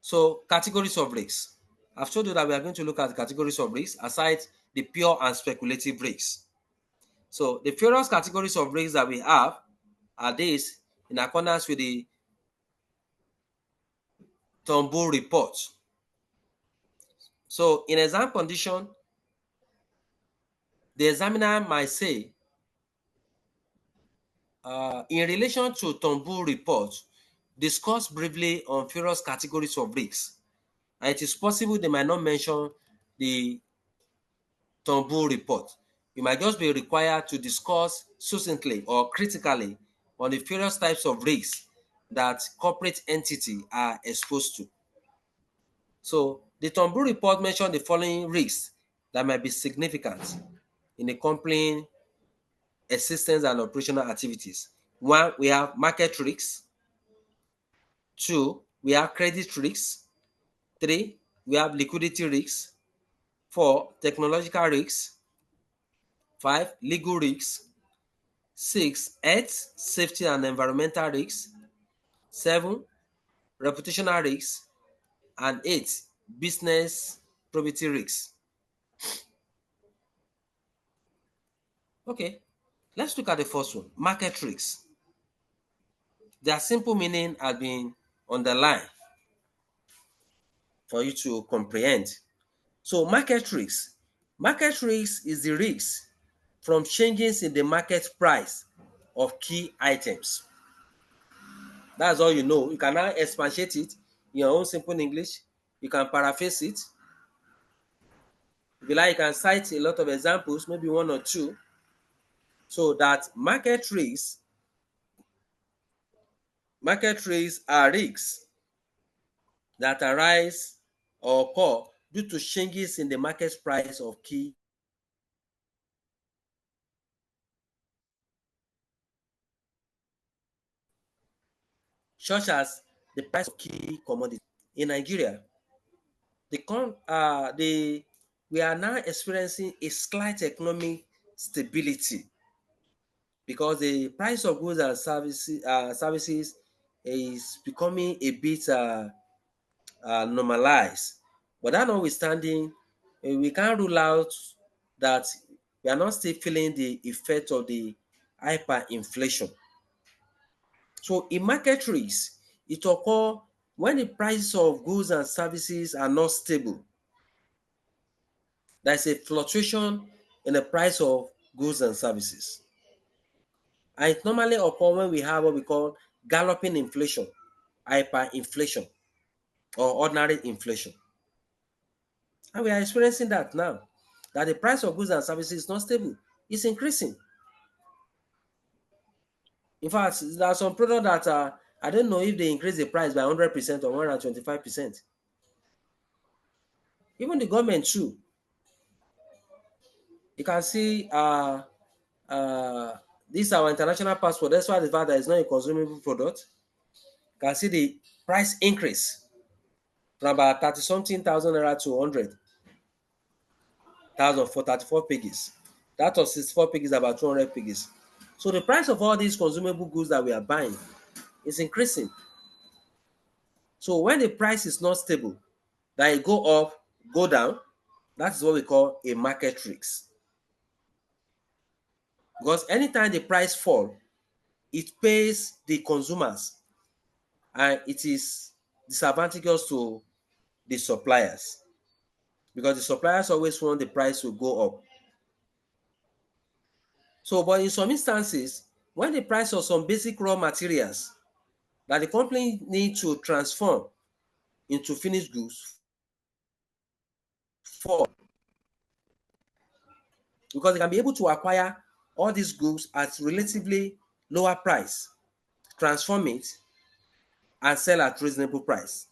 A: So categories of risks. I've told you that we are going to look at categories of risks aside the pure and speculative risks. So the various categories of risks that we have are these in accordance with the Turnbull report. So in exam condition, the examiner might say, in relation to Turnbull report, discuss briefly on various categories of risks. And it is possible they might not mention the Turnbull report. You might just be required to discuss succinctly or critically on the various types of risks that corporate entities are exposed to. So the Turnbull report mentioned the following risks that might be significant in the company existence and operational activities. One, we have market risks. Two, we have credit risks. Three, we have liquidity risks. Four, technological risks. Five, legal risks. Six, health, safety and environmental risks. Seven, reputational risks. And eight, business probity risks. Okay, let's look at the first one, market risks. Their simple meaning has been underlined for you to comprehend. So market risk. Market risk is the risk from changes in the market price of key items. That's all you know. You can now expatiate it in your own simple English. You can paraphrase it. If you like, you can cite a lot of examples, maybe one or two. So that market risks are risks that arise or occur due to changes in the market price of key, such as the price of key commodities. In Nigeria, the we are now experiencing a slight economic stability because the price of goods and services is becoming a bit normalized. But that notwithstanding, we can't rule out that we are not still feeling the effect of the hyperinflation. So in market risk, it occurs when the prices of goods and services are not stable. There's a fluctuation in the price of goods and services. And it normally occurs when we have what we call galloping inflation, hyperinflation, or ordinary inflation. And we are experiencing that now, that the price of goods and services is not stable. It's increasing. In fact, there are some products that I don't know if they increase the price by 100% or 125%. Even the government too. You can see uh, this is our international passport. That's why the fact that it's not a consumable product. You can see the price increase from about 30 something thousand naira to 100. thousand for 34 pages. That was 64 pages, about 200 pages. So the price of all these consumable goods that we are buying is increasing. So when the price is not stable, that it go up, go down, that is what we call a market risk. Because anytime the price fall, it pays the consumers and it is disadvantageous to the suppliers because the suppliers always want the price to go up. So, but in some instances, when the price of some basic raw materials that the company need to transform into finished goods fall, because they can be able to acquire all these goods at relatively lower price, transform it, and sell at reasonable price.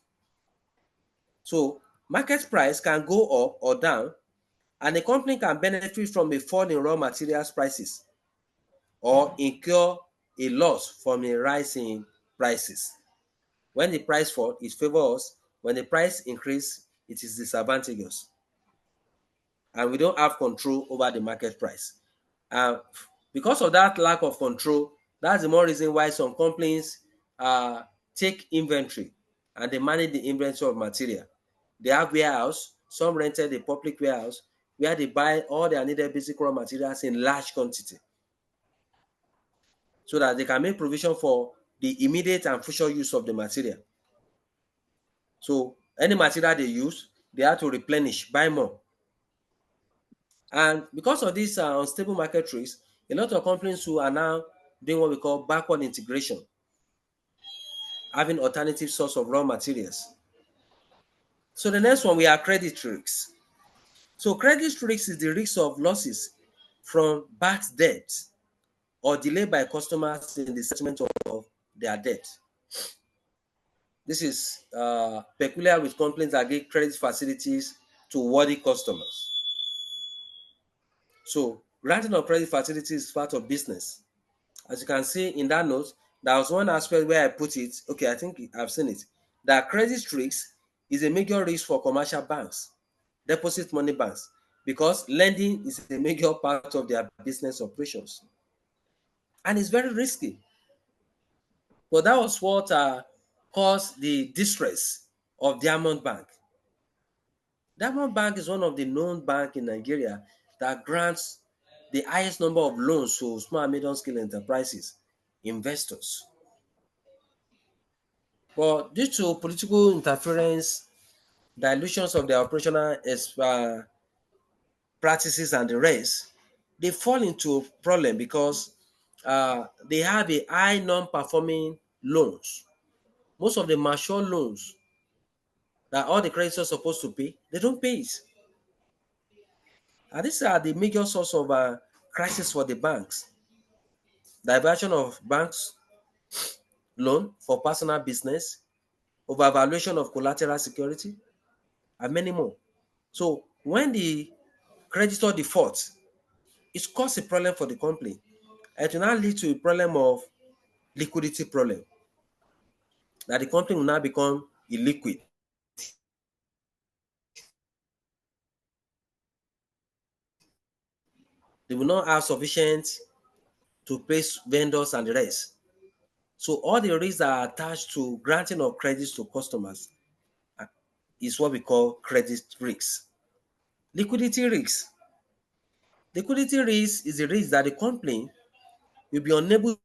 A: So market price can go up or down, and the company can benefit from a fall in raw materials prices or incur a loss from a rise in prices. When the price fall, it favors us. When the price increase, it is disadvantageous. And we don't have control over the market price. And because of that lack of control, that's the more reason why some companies take inventory and they manage the inventory of material. They have warehouse, some rented a public warehouse where they buy all their needed basic raw materials in large quantity so that they can make provision for the immediate and future use of the material. So any material they use, they have to replenish, buy more. And because of this unstable market risk, a lot of companies who are now doing what we call backward integration, having alternative source of raw materials. So the next one we have credit risks. So credit risk is the risk of losses from bad debt or delay by customers in the settlement of their debt. This is peculiar with companies that give credit facilities to worthy customers. So granting of credit facilities is part of business. As you can see in that note, there was one aspect where I put it, okay, I think I've seen it, that credit risk is a major risk for commercial banks, deposit money banks, because lending is a major part of their business operations. And it's very risky. But that was what caused the distress of Diamond Bank. Diamond Bank is one of the known banks in Nigeria that grants the highest number of loans to small and medium scale enterprises, investors. But due to political interference, dilutions of their operational practices and the rest, they fall into a problem because they have a high non-performing loans. Most of the mature loans that all the creditors are supposed to pay, they don't pay it. And these are the major source of crisis for the banks. Diversion of banks loan for personal business, overvaluation of collateral security, and many more. So when the creditor defaults, it causes a problem for the company. It will now lead to a problem of liquidity problem, that the company will now become illiquid. They will not have sufficient to pay vendors and the rest. So all the risks that are attached to granting of credits to customers is what we call credit risks. Liquidity risks. Liquidity risk is the risk that the company will be unable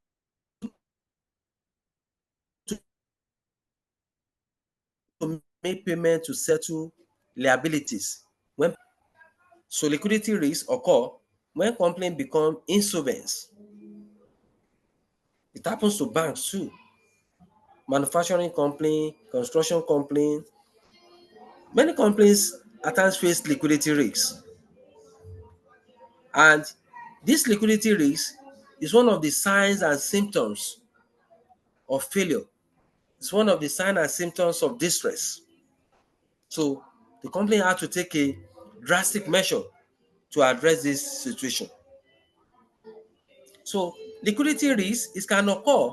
A: to make payment to settle liabilities. When so liquidity risks occur when company become insolvent. It happens to banks too. Manufacturing company, construction company, many companies at times face liquidity risks. And this liquidity risk is one of the signs and symptoms of failure. It's one of the signs and symptoms of distress. So the company had to take a drastic measure to address this situation. So liquidity risk is can occur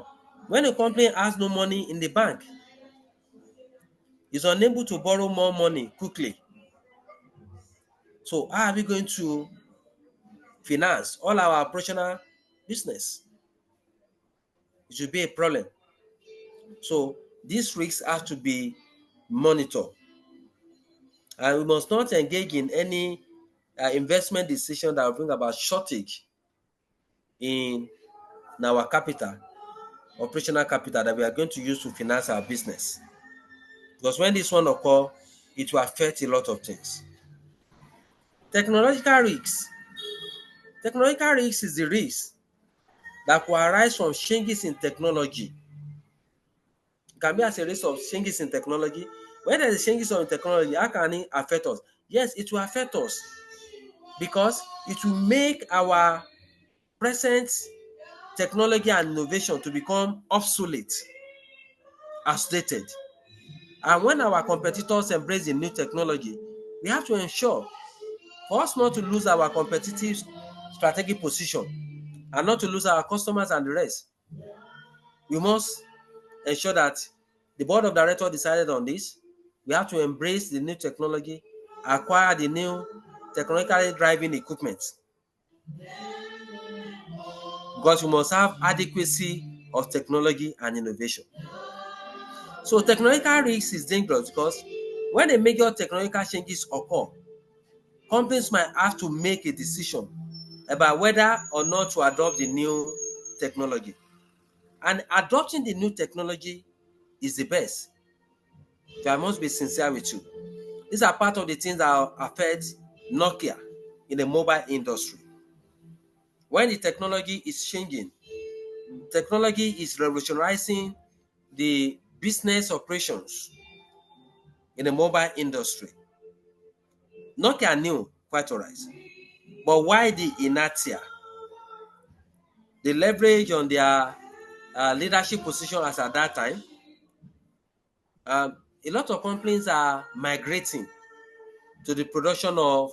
A: when a company has no money in the bank, is unable to borrow more money quickly. So how are we going to finance all our operational business? It should be a problem. So these risks have to be monitored, and we must not engage in any investment decision that will bring about shortage in our capital, operational capital that we are going to use to finance our business. Because when this one occur, it will affect a lot of things. Technological risks. Technological risks is the risk that will arise from changes in technology. It can be as a result of changes in technology. When there is changes in technology, how can it affect us? Yes, it will affect us because it will make our present technology and innovation to become obsolete, outdated. And when our competitors embrace the new technology, we have to ensure for us not to lose our competitive strategic position and not to lose our customers and the rest. We must ensure that the board of directors decided on this. We have to embrace the new technology, acquire the new technologically driving equipment, because we must have adequacy of technology and innovation. So technological risk is dangerous because when a major technological changes occur, companies might have to make a decision about whether or not to adopt the new technology. And adopting the new technology is the best. So I must be sincere with you. These are part of the things that affect Nokia in the mobile industry. When the technology is changing, technology is revolutionizing the business operations in the mobile industry. Nokia knew quite all right. But why the inertia? The leverage on their leadership position as at that time. A lot of companies are migrating to the production of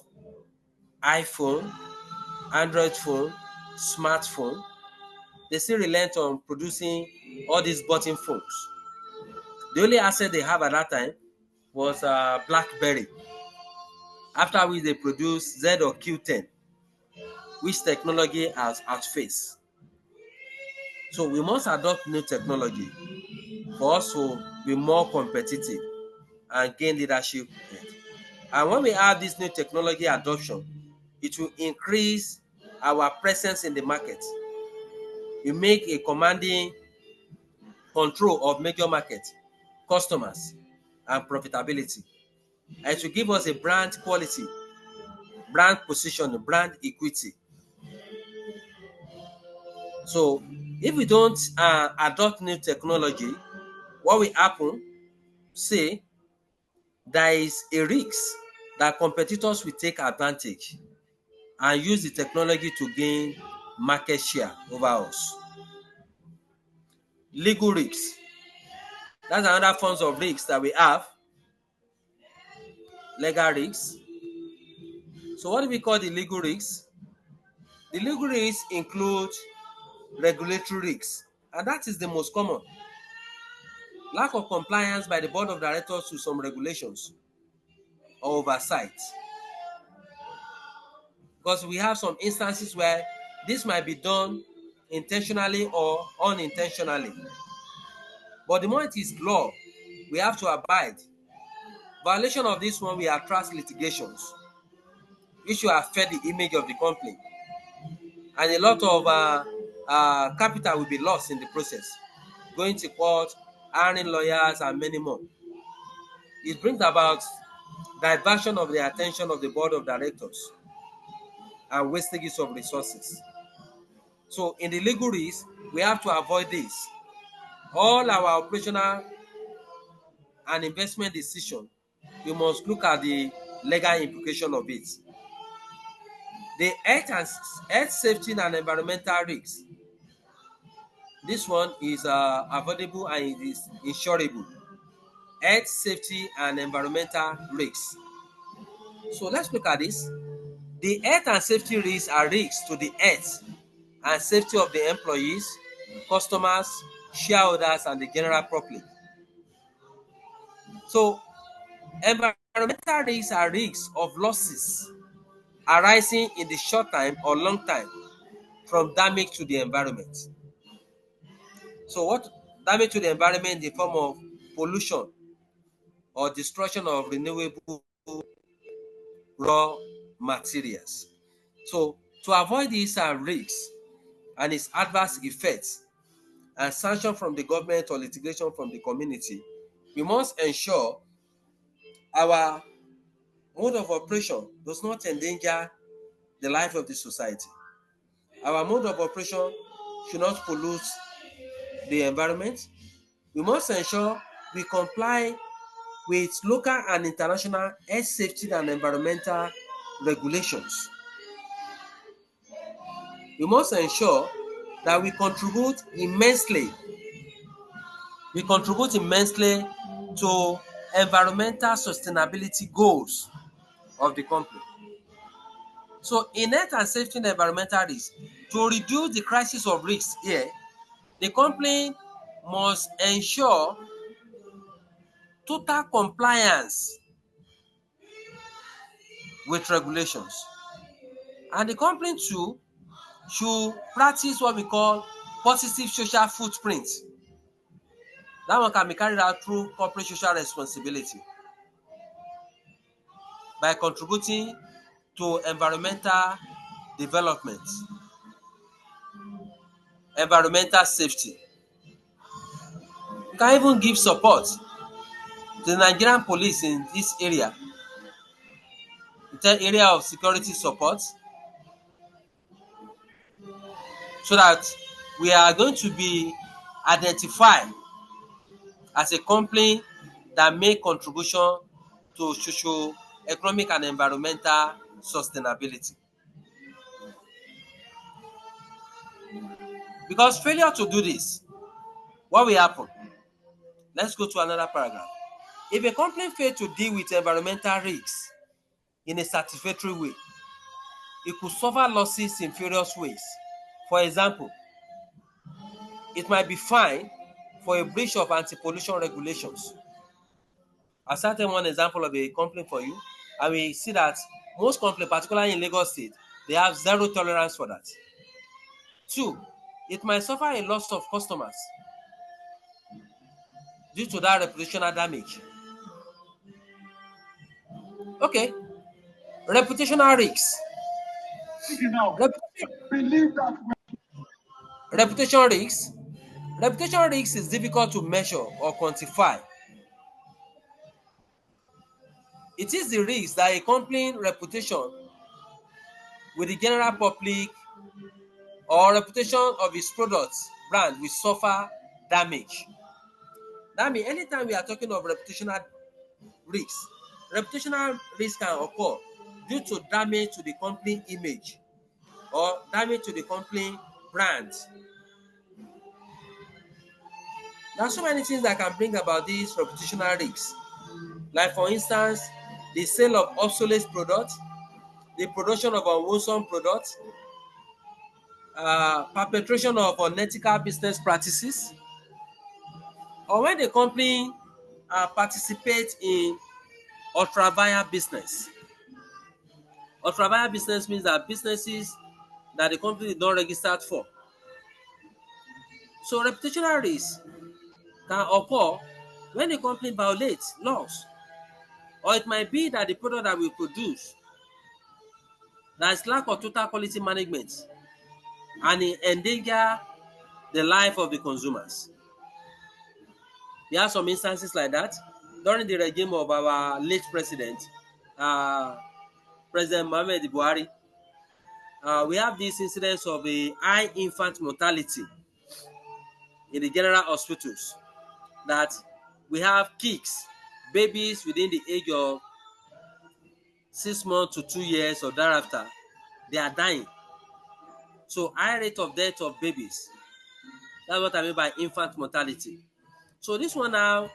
A: iPhone, Android phone, smartphone. They still relent on producing all these button phones. The only asset they have at that time was BlackBerry. After which they produced Z or Q10, which technology has outfaced. So we must adopt new technology for us to be more competitive and gain leadership. And when we have this new technology adoption, it will increase our presence in the market. We make a commanding control of major markets, customers, and profitability. And it will give us a brand quality, brand position, brand equity. So if we don't adopt new technology, what will happen? Say there is a risk that competitors will take advantage and use the technology to gain market share over us. Legal risks. That's another forms of risks that we have. Legal risks. So what do we call the legal risks? The legal risks include regulatory risks, and that is the most common. Lack of compliance by the board of directors to some regulations or oversight. Because we have some instances where this might be done intentionally or unintentionally. But the moment it is law, we have to abide. Violation of this one will attract litigations, which will affect the image of the company, and a lot of capital will be lost in the process, going to court, hiring lawyers, and many more. It brings about diversion of the attention of the board of directors and wastages of resources. So, in the legal risk, we have to avoid this. All our operational and investment decision, we must look at the legal implication of it. The health safety and environmental risks. This one is avoidable and it is insurable. Health safety and environmental risks. So let's look at this. The health and safety risks are risks to the health and safety of the employees, customers, shareholders, and the general public. So environmental risks are risks of losses arising in the short time or long time from damage to the environment. So what damage to the environment in the form of pollution or destruction of renewable raw materials. So to avoid these risks and its adverse effects and sanction from the government or litigation from the community, we must ensure our mode of operation does not endanger the life of the society. Our mode of operation should not pollute the environment. We must ensure we comply with local and international health safety and environmental regulations. We must ensure that we contribute immensely to environmental sustainability goals of the company. So in health and safety and environmental risk, to reduce the crisis of risks here, the company must ensure total compliance with regulations. And the company too should practice what we call positive social footprint. That one can be carried out through corporate social responsibility by contributing to environmental development, environmental safety. You can even give support to the Nigerian police in this area, the area of security support, so that we are going to be identified as a company that make contribution to social, economic and environmental sustainability. Because failure to do this, what will happen? Let's go to another paragraph. If a company fail to deal with environmental risks in a satisfactory way, it could suffer losses in various ways. For example, it might be fined for a breach of anti-pollution regulations. I'll start one example of a company for you, and we see that most companies, particularly in Lagos State, they have zero tolerance for that. Two, it might suffer a loss of customers due to that reputational damage. Okay, reputational risks. Reputation, reputation risks. Reputation risks is difficult to measure or quantify. It is the risk that a company reputation with the general public or reputation of its products brand will suffer damage. That means anytime we are talking of reputational risk can occur due to damage to the company image or damage to the company brand. There are so many things that can bring about these reputational risks. Like for instance, the sale of obsolete products, the production of unwholesome products, perpetration of unethical business practices, or when the company participates in ultra-vire business. Ultra-vire business means that businesses that the company is not registered for. So reputational risk can occur when the company violates laws, or it might be that the product that we produce there is lack of total quality management and it endanger the life of the consumers. We have some instances like that during the regime of our late president, uh, President Mohamed Buhari. We have this incidence of a high infant mortality in the general hospitals, that we have kids, babies within the age of 6 months to 2 years or thereafter, they are dying. So high rate of death of babies. That's what I mean by infant mortality. So this one now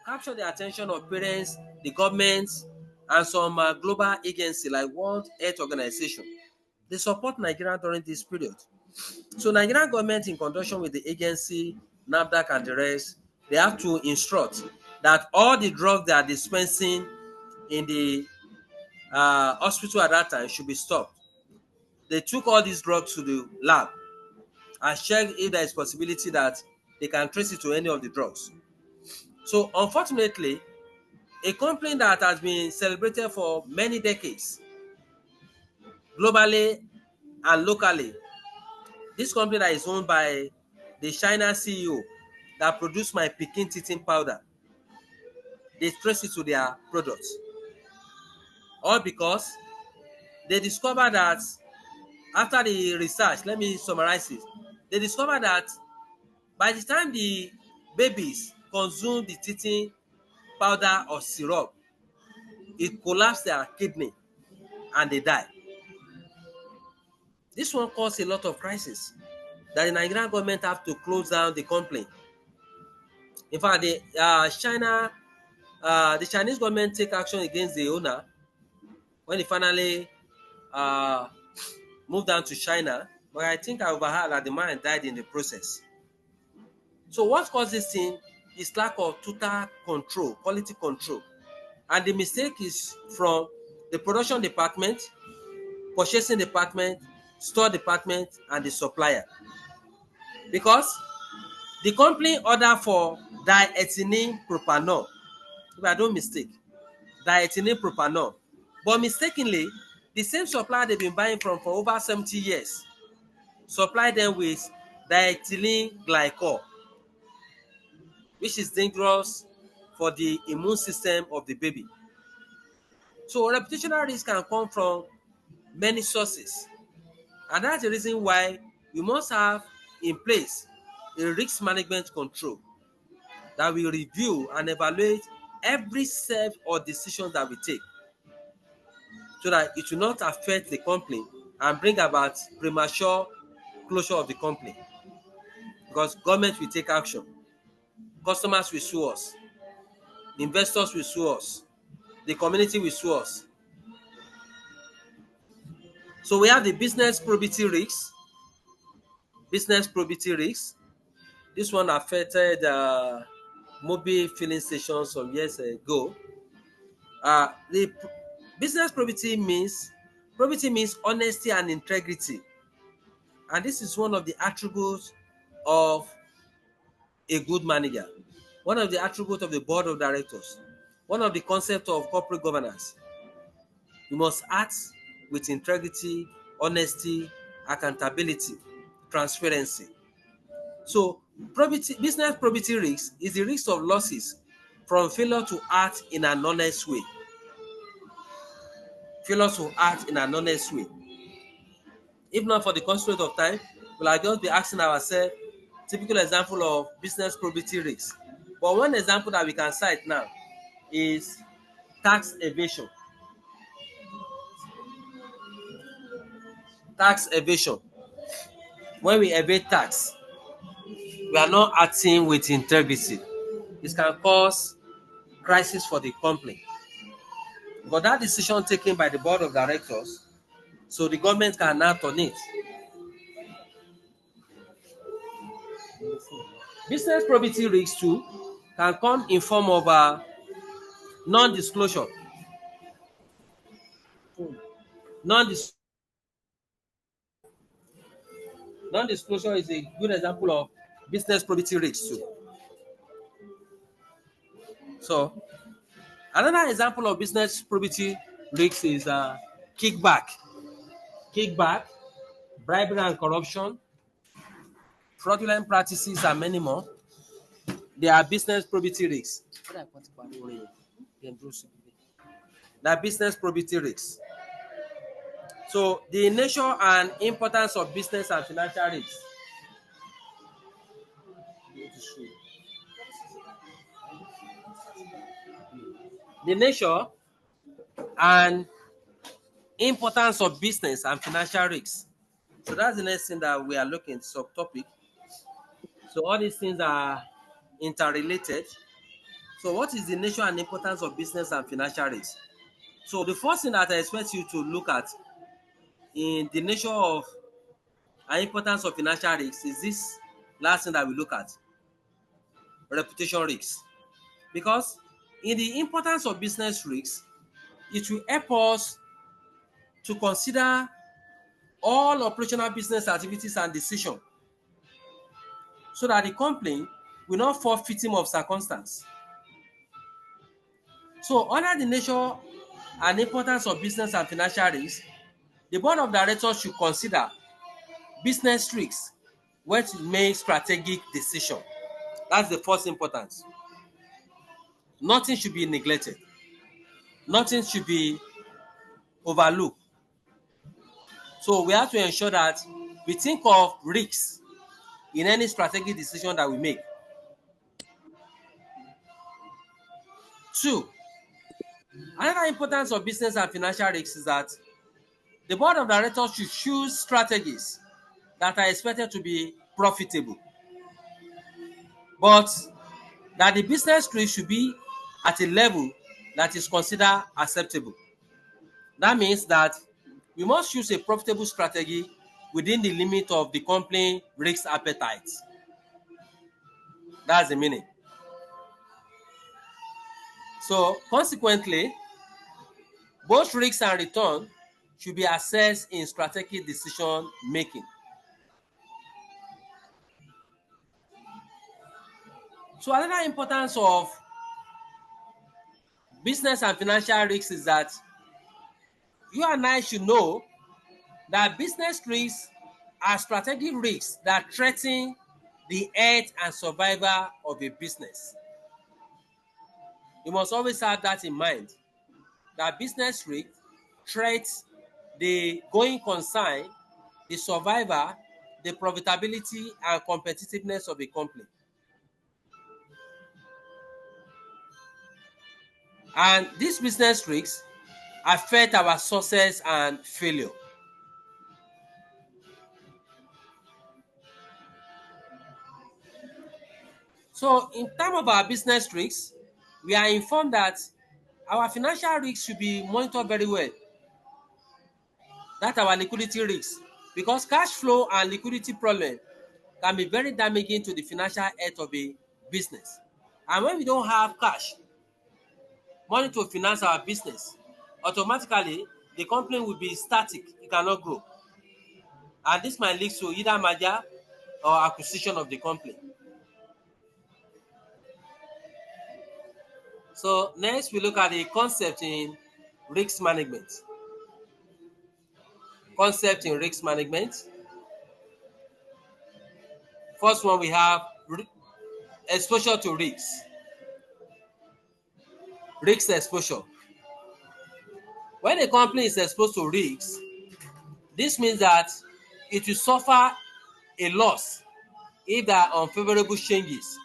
A: capture the attention of parents, the government, and some global agency like World Health Organization. They support Nigeria during this period. So Nigerian government, in conjunction with the agency, NAFDAC and the rest, they have to instruct that all the drugs they are dispensing in the hospital at that time should be stopped. They took all these drugs to the lab and checked if there is possibility that they can trace it to any of the drugs. So unfortunately, a company that has been celebrated for many decades globally and locally, this company that is owned by the China CEO that produced my Peking teething powder, they trace it to their products. All because they discovered that after the research, let me summarize it. They discovered that by the time the babies consume the teething powder or syrup, it collapsed their kidney and they die. This one caused a lot of crisis that the Nigerian government have to close down the company. In fact, the Chinese government take action against the owner when he finally uh, moved down to China. But I think I overheard that the man died in the process. So what caused this thing is lack of total control, quality control. And the mistake is from the production department, purchasing department, store department, and the supplier. Because the company order for diethylene propanol, if I don't mistake, diethylene propanol. But mistakenly, the same supplier they've been buying from for over 70 years supply them with diethylene glycol, which is dangerous for the immune system of the baby. So reputational risk can come from many sources. And that's the reason why we must have in place a risk management control that will review and evaluate every step or decision that we take so that it will not affect the company and bring about premature closure of the company. Because government will take action, customers will sue us, investors will sue us, the community will sue us. So we have the business probity risks. Business probity risks. This one affected mobile filling stations some years ago. The business probity means honesty and integrity, and this is one of the attributes of a good manager, one of the attributes of the board of directors, one of the concepts of corporate governance. You must act with integrity, honesty, accountability, transparency. So, business probity risk is the risk of losses from failure to act in an honest way. Failure to act in an honest way. If not for the constraint of time, we'll just be asking ourselves typical example of business probity risk. But one example that we can cite now is tax evasion. Tax evasion. When we evade tax, we are not acting with integrity. This can cause crisis for the company. But that decision taken by the board of directors, so the government can act on it. Business probity risks too can come in form of non-disclosure. Non-dis- Non-disclosure is a good example of business probity risks too. So another example of business probity risks is kickback. Kickback, bribery and corruption, fraudulent practices, and many more. They are business probity risks. They are business probity risks. So the nature and importance of business and financial risks. The nature and importance of business and financial risks. So that's the next thing that we are looking at, subtopic. So all these things are interrelated. So what is the nature and importance of business and financial risks? So the first thing that I expect you to look at in the nature of and importance of financial risks is this last thing that we look at, reputation risks. Because in the importance of business risks, it will help us to consider all operational business activities and decisions so that the company will not fall victim of circumstance. So under the nature and importance of business and financial risks, the board of directors should consider business risks when to make strategic decision. That's the first importance. Nothing should be neglected. Nothing should be overlooked. So we have to ensure that we think of risks in any strategic decision that we make. Two, another importance of business and financial risks is that the board of directors should choose strategies that are expected to be profitable, but that the business risk should be at a level that is considered acceptable. That means that we must choose a profitable strategy within the limit of the company risk appetite. That's the meaning. So consequently, both risk and return should be assessed in strategic decision making. So another importance of business and financial risks is that you and I should know that business risks are strategic risks that threaten the health and survival of a business. You must always have that in mind, that business risk threats the going concern, the survival, the profitability and competitiveness of a company. And these business risks affect our success and failure. So in terms of our business risks, we are informed that our financial risks should be monitored very well. That's our liquidity risks, because cash flow and liquidity problem can be very damaging to the financial health of a business. And when we don't have cash, money to finance our business, automatically the company will be static, it cannot grow. And this might lead to either merger or acquisition of the company. So next we look at the concept in risk management. Concept in risk management. First one we have exposure to risks. Risk exposure. When a company is exposed to risks, this means that it will suffer a loss if there are unfavorable changes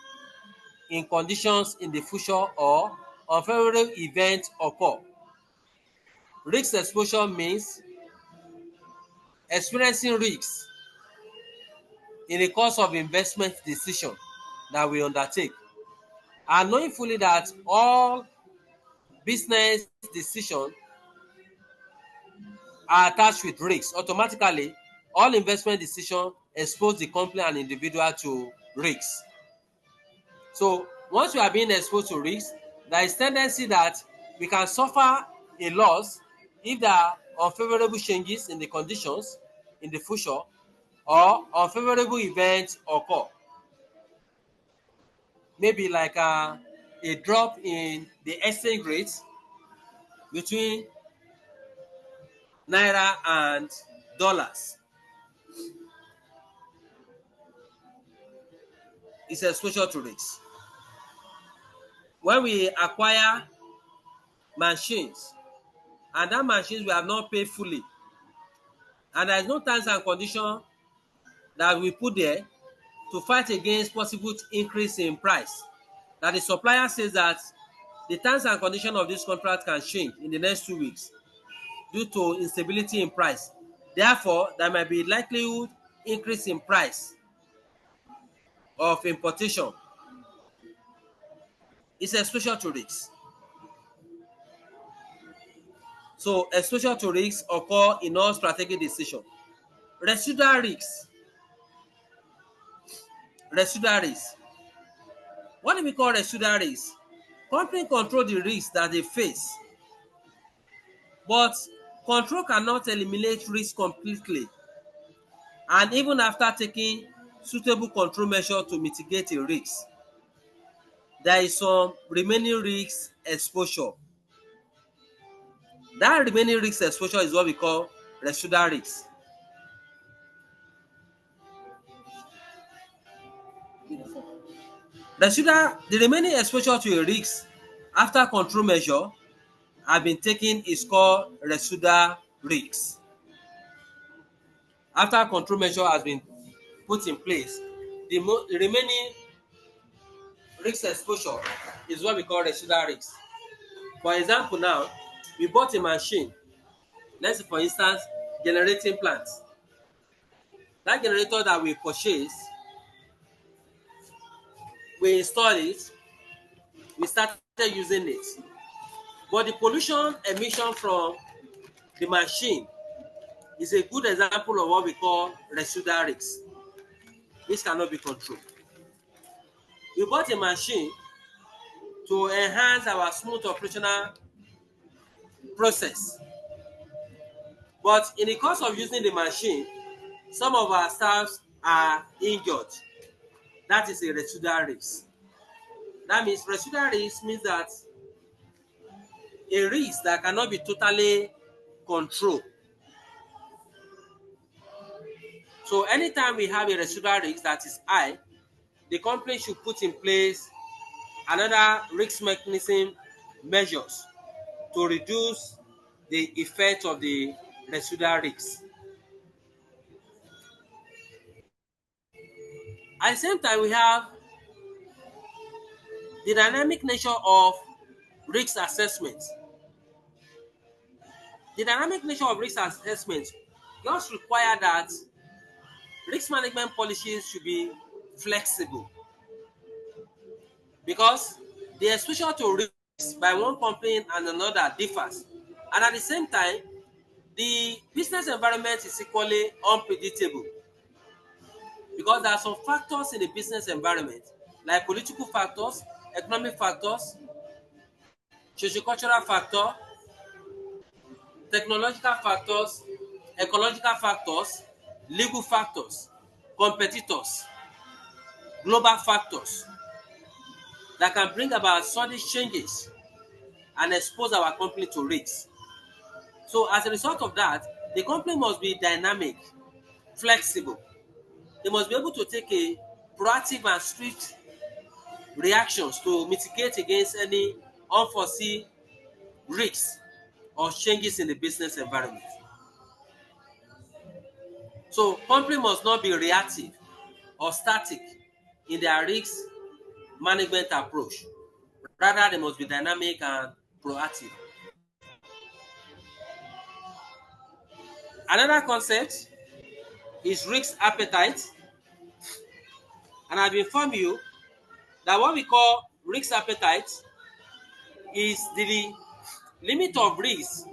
A: in conditions in the future or unfavorable events occur. Risk exposure means experiencing risks in the course of investment decision that we undertake, and knowing fully that all business decisions are attached with risks. Automatically, all investment decisions expose the company and individual to risks. So once we are being exposed to risks, there is tendency that we can suffer a loss if there are unfavorable changes in the conditions in the future or unfavorable events occur. Maybe like a drop in the exchange rate between naira and dollars is exposure to risks. When we acquire machines and that machines we have not paid fully, and there is no terms and condition that we put there to fight against possible increase in price, that the supplier says that the terms and condition of this contract can change in the next 2 weeks due to instability in price. Therefore, there might be likelihood increase in price of importation. It's exposure to risks. So exposure to risks occur in all strategic decisions. Residual risks. Residual risks. What do we call residual risks? Company control the risks that they face, but Control cannot eliminate risk completely, and even after taking suitable control measure to mitigate a risk, there is some remaining risk exposure. That remaining risk exposure is what we call residual risk. The remaining exposure to a risk after control measure have been taken is called residual risk. After control measure has been put in place, the remaining risk exposure is what we call residual risk. For example now, we bought a machine, let's say for instance generating plant. That generator that we purchase, we install it, we started using it. But the pollution emission from the machine is a good example of what we call residual risk. This cannot be controlled. We bought a machine to enhance our smooth operational process. But in the course of using the machine, some of our staffs are injured. That is a residual risk. That means residual risk means that a risk that cannot be totally controlled. So anytime we have a residual risk that is high, the company should put in place another risk mechanism measures to reduce the effect of the residual risk. At the same time, we have the dynamic nature of risk assessment. The dynamic nature of risk assessment just require that risk management policies should be flexible, because the exposure to risk by one company and another differs. And at the same time, the business environment is equally unpredictable, because there are some factors in the business environment like political factors, economic factors, sociocultural factor, technological factors, ecological factors, legal factors, competitors, global factors that can bring about sudden changes and expose our company to risks. So as a result of that, the company must be dynamic, flexible. They must be able to take a proactive and swift reactions to mitigate against any unforeseen risks or changes in the business environment. So company must not be reactive or static in their risk management approach. Rather, they must be dynamic and proactive. Another concept is risk appetite, and I've informed you that what we call risk appetite is the limit of risk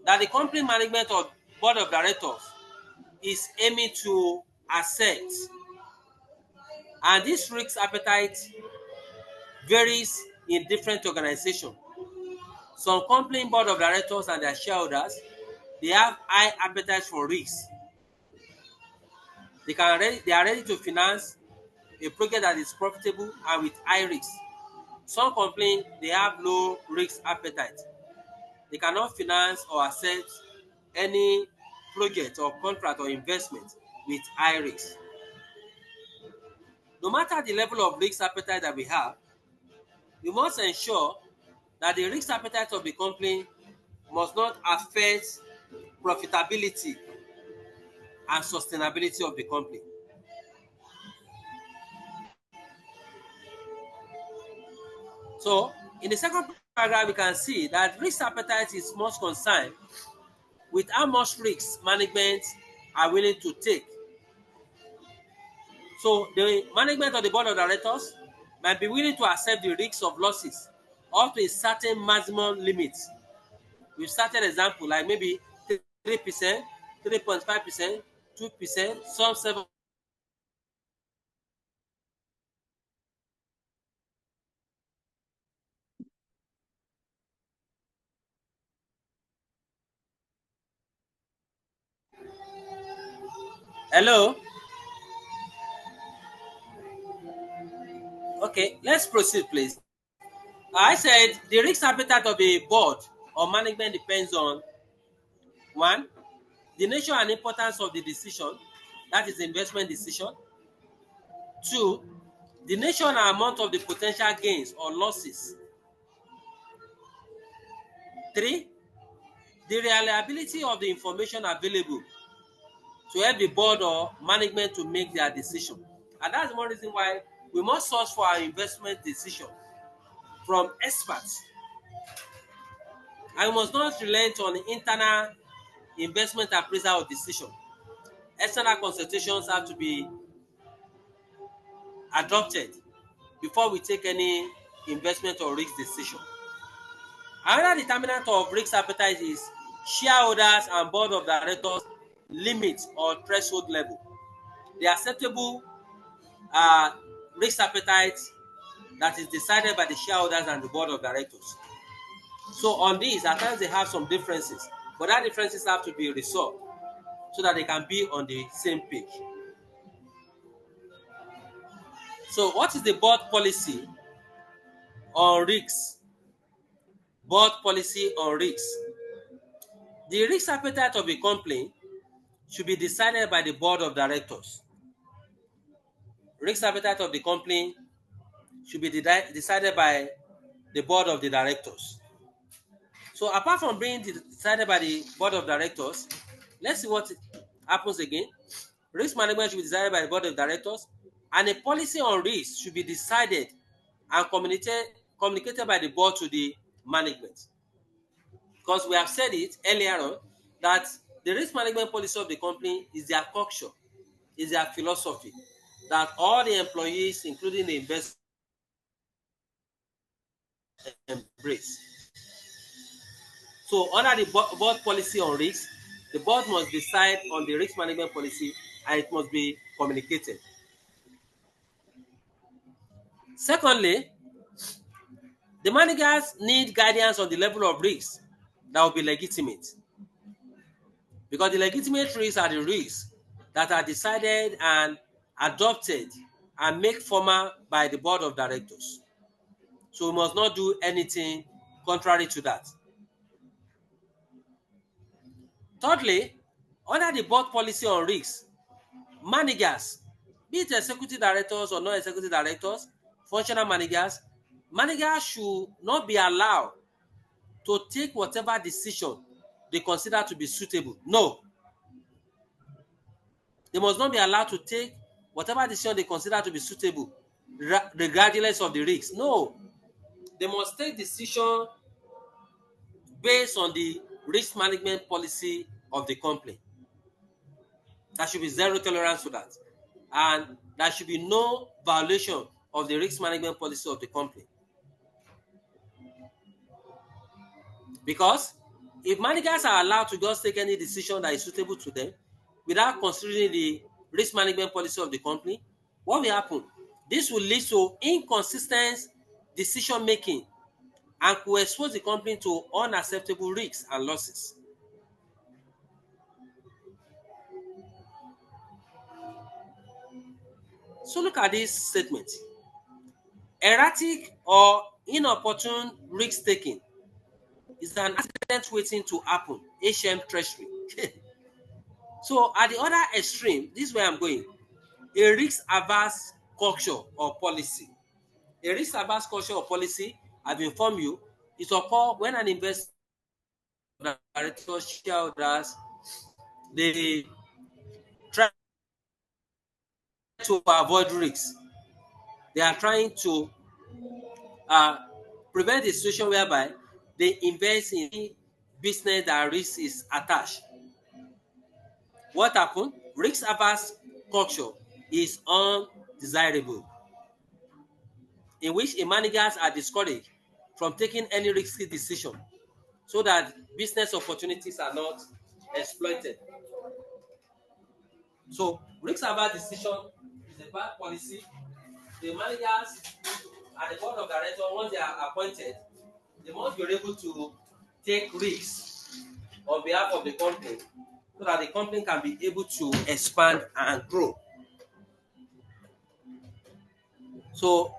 A: that the company management or board of directors is aiming to accept. And this risk appetite varies in different organizations. Some company board of directors and their shareholders, they have high appetite for risk. They are ready to finance a project that is profitable and with high risk. Some company, they have low risk appetite. They cannot finance or accept any project or contract or investment with high risk. No matter the level of risk appetite that we have, we must ensure that the risk appetite of the company must not affect profitability and sustainability of the company. So, in the second paragraph, we can see that risk appetite is most concerned with how much risk management are willing to take. So, the management of the board of directors might be willing to accept the risks of losses up to a certain maximum limit. We've started example like maybe 3%, 3.5%, 2%, some 7. Hello? Okay, let's proceed, please. I said the risk appetite of a board or management depends on one, the nature and importance of the decision, that is the investment decision. Two, the nature and amount of the potential gains or losses. Three, the reliability of the information available to help the board or management to make their decision. And that's one reason why we must source for our investment decision from experts. And we must not relent on internal investment appraisal or decision. External consultations have to be adopted before we take any investment or risk decision. Another determinant of risk appetite is shareholders and board of directors limit or threshold level. The acceptable risk appetite that is decided by the shareholders and the board of directors. So on this, at times they have some differences, but that differences have to be resolved so that they can be on the same page. So what is the board policy on risks? Board policy on risks. The risk appetite of a company should be decided by the board of directors. Risk appetite of the company should be decided by the board of the directors. So apart from being decided by the board of directors, let's see what happens again. Risk management should be decided by the board of directors, and a policy on risk should be decided and communicated by the board to the management. Because we have said it earlier on that the risk management policy of the company is their culture, is their philosophy, that all the employees, including the investors, embrace. So under the board policy on risk, the board must decide on the risk management policy and it must be communicated. Secondly, the managers need guidance on the level of risk that will be legitimate, because the legitimate risks are the risks that are decided and adopted and made formal by the board of directors. So we must not do anything contrary to that. Thirdly, under the board policy on risks, managers, be it executive directors or non-executive directors, functional managers should not be allowed to take whatever decision they consider to be suitable. No, they must not be allowed to take whatever decision they consider to be suitable, regardless of the risks. No, they must take decision based on the risk management policy of the company. There should be zero tolerance to that. And there should be no violation of the risk management policy of the company. Because if managers are allowed to just take any decision that is suitable to them without considering the risk management policy of the company, what will happen? This will lead to inconsistent decision making and could expose the company to unacceptable risks and losses. So look at this statement. Erratic or inopportune risk taking is an accident waiting to happen. HM Treasury. So at the other extreme, this is where I'm going. A risk averse culture or policy. A risk averse culture or policy, I've informed you, is occur when an investor, directors, shareholders, they try to avoid risks. They are trying to uh, prevent a situation whereby they invest in business that risk is attached. What happened? Risk averse culture is undesirable, in which managers are discouraged from taking any risky decision so that business opportunities are not exploited. So, risk averse decision is a bad policy. The managers and the board of directors, once they are appointed, they must be able to take risks on behalf of the company so that the company can be able to expand and grow. So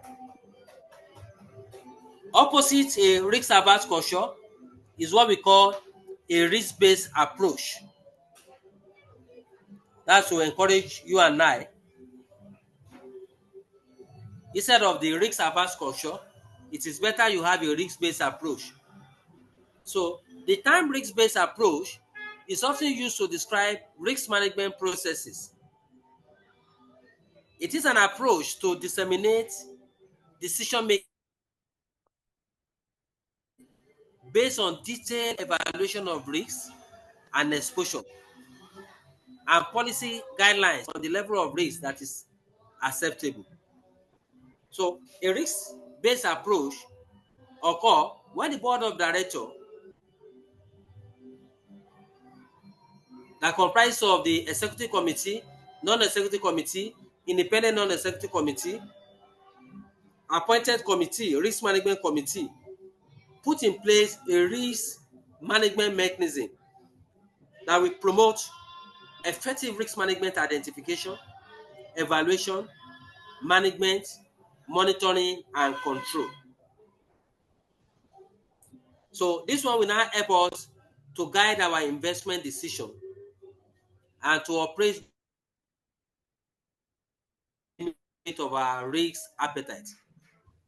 A: opposite a risk-averse culture is what we call a risk-based approach. That's to encourage you and I, instead of the risk-averse culture, it is better you have a risk-based approach. So the term risk-based approach is often used to describe risk management processes. It is an approach to disseminate decision making based on detailed evaluation of risks and exposure and policy guidelines on the level of risk that is acceptable. So a risk-based approach occur when the board of directors that comprises of the executive committee, non-executive committee, independent non-executive committee, appointed committee, risk management committee, put in place a risk management mechanism that will promote effective risk management identification, evaluation, management, monitoring, and control. So this one will now help us to guide our investment decision and to operate the limit of our risk appetite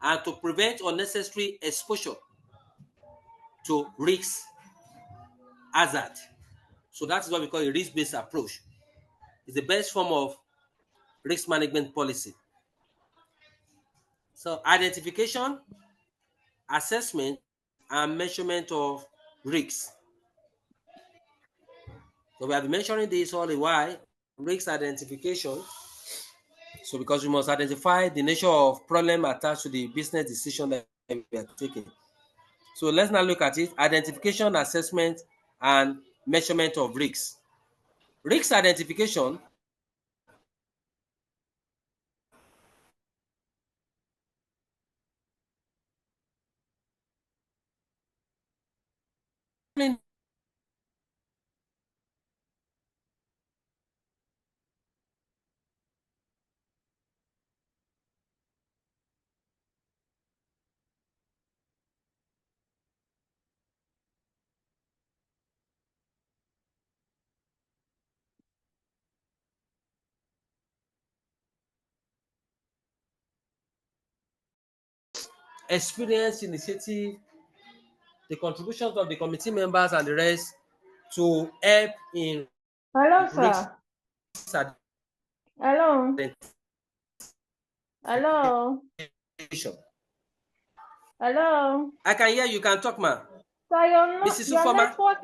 A: and to prevent unnecessary exposure to risk hazard. So that is what we call a risk-based approach. It's the best form of risk management policy. So identification, assessment, and measurement of risks. So we have been mentioning this all the while, risk identification. So because we must identify the nature of problem attached to the business decision that we are taking. So let's now look at it. Identification, assessment, and measurement of risks. Risk identification experience, initiative, the contributions of the committee members and the rest to help in
C: Hello,
A: risk
C: sir. Hello. Hello.
A: identification.
C: Hello.
A: I can hear you can talk, ma.
C: Sir,
A: Mrs.
C: your
A: Ufoma,
C: network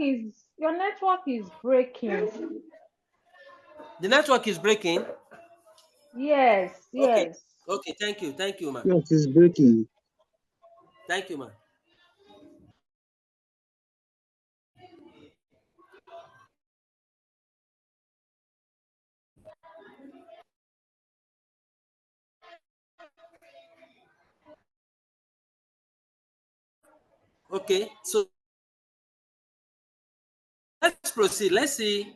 C: is breaking.
A: the network is breaking.
C: Yes,
A: Okay,
C: yes.
A: okay, thank you, ma.
B: Yes, it's breaking.
A: Thank you, ma. Okay, so let's proceed. Let's see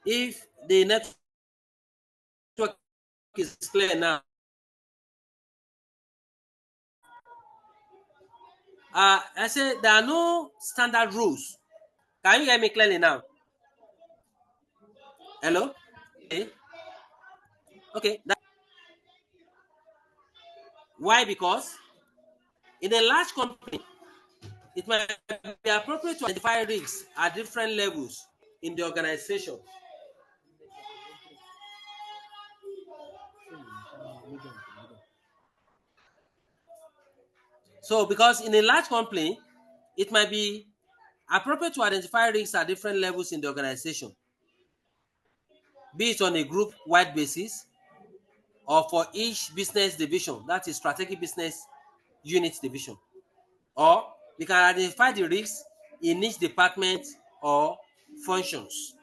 A: if the network is clear now. I said there are no standard rules. Can you hear me clearly now? Hello? Okay. Okay. Why? Because in a large company, it might be appropriate to identify risks at different levels in the organization. So, because in a large company, it might be appropriate to identify risks at different levels in the organization, be it on a group-wide basis or for each business division, that is strategic business unit division, or we can identify the risks in each department or functions.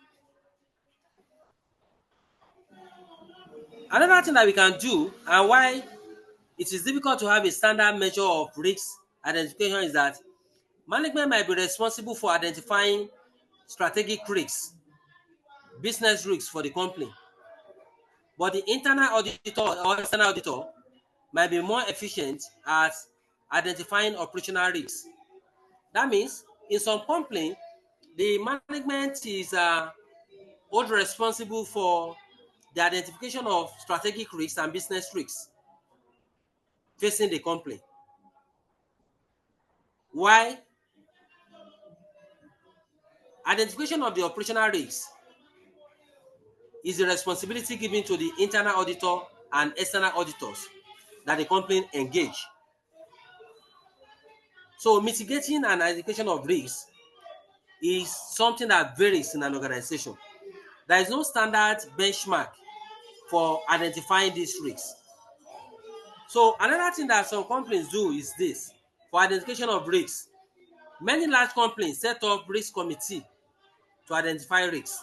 A: Another thing that we can do and why it is difficult to have a standard measure of risk identification is that management might be responsible for identifying strategic risks business risks for the company. But the internal auditor or external auditor might be more efficient at identifying operational risks. That means in some company, the management is hold responsible for the identification of strategic risks and business risks facing the company. Why? Identification of the operational risks is the responsibility given to the internal auditor and external auditors that the company engage. So mitigating and identification of risks is something that varies in an organization. There is no standard benchmark for identifying these risks. So another thing that some companies do is this: for identification of risks, many large companies set up risk committee to identify risks.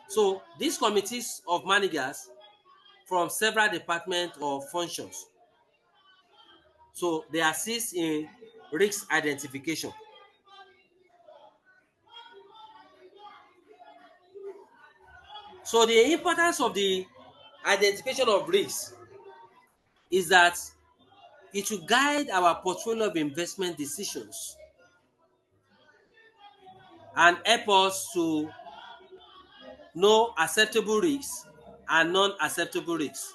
A: So these committees of managers from several departments or functions, so they assist in risk identification. So the importance of the identification of risks is that it will guide our portfolio of investment decisions and help us to know acceptable risks and non-acceptable risks.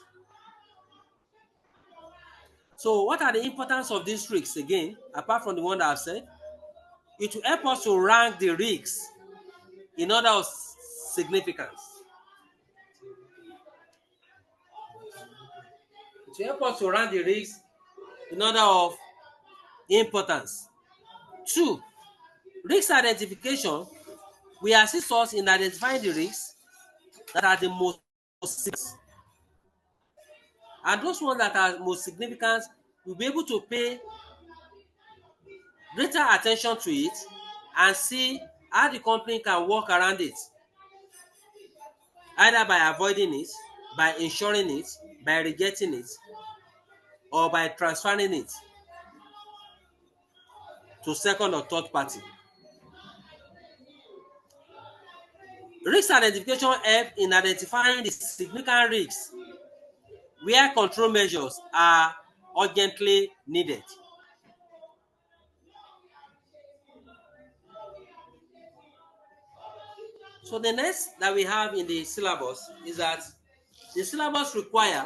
A: So what are the importance of these risks again, apart from the one that I've said? It will help us to rank the risks in order of significance. It will help us to rank the risks in order of importance. 2, risk identification will assist us in identifying the risks that are the most significant. And those ones that are most significant, we'll be able to pay greater attention to it and see how the company can work around it, either by avoiding it, by ensuring it, by rejecting it, or by transferring it to second or third party. Risk identification helps in identifying the significant risks where control measures are urgently needed. So the next that we have in the syllabus is that the syllabus require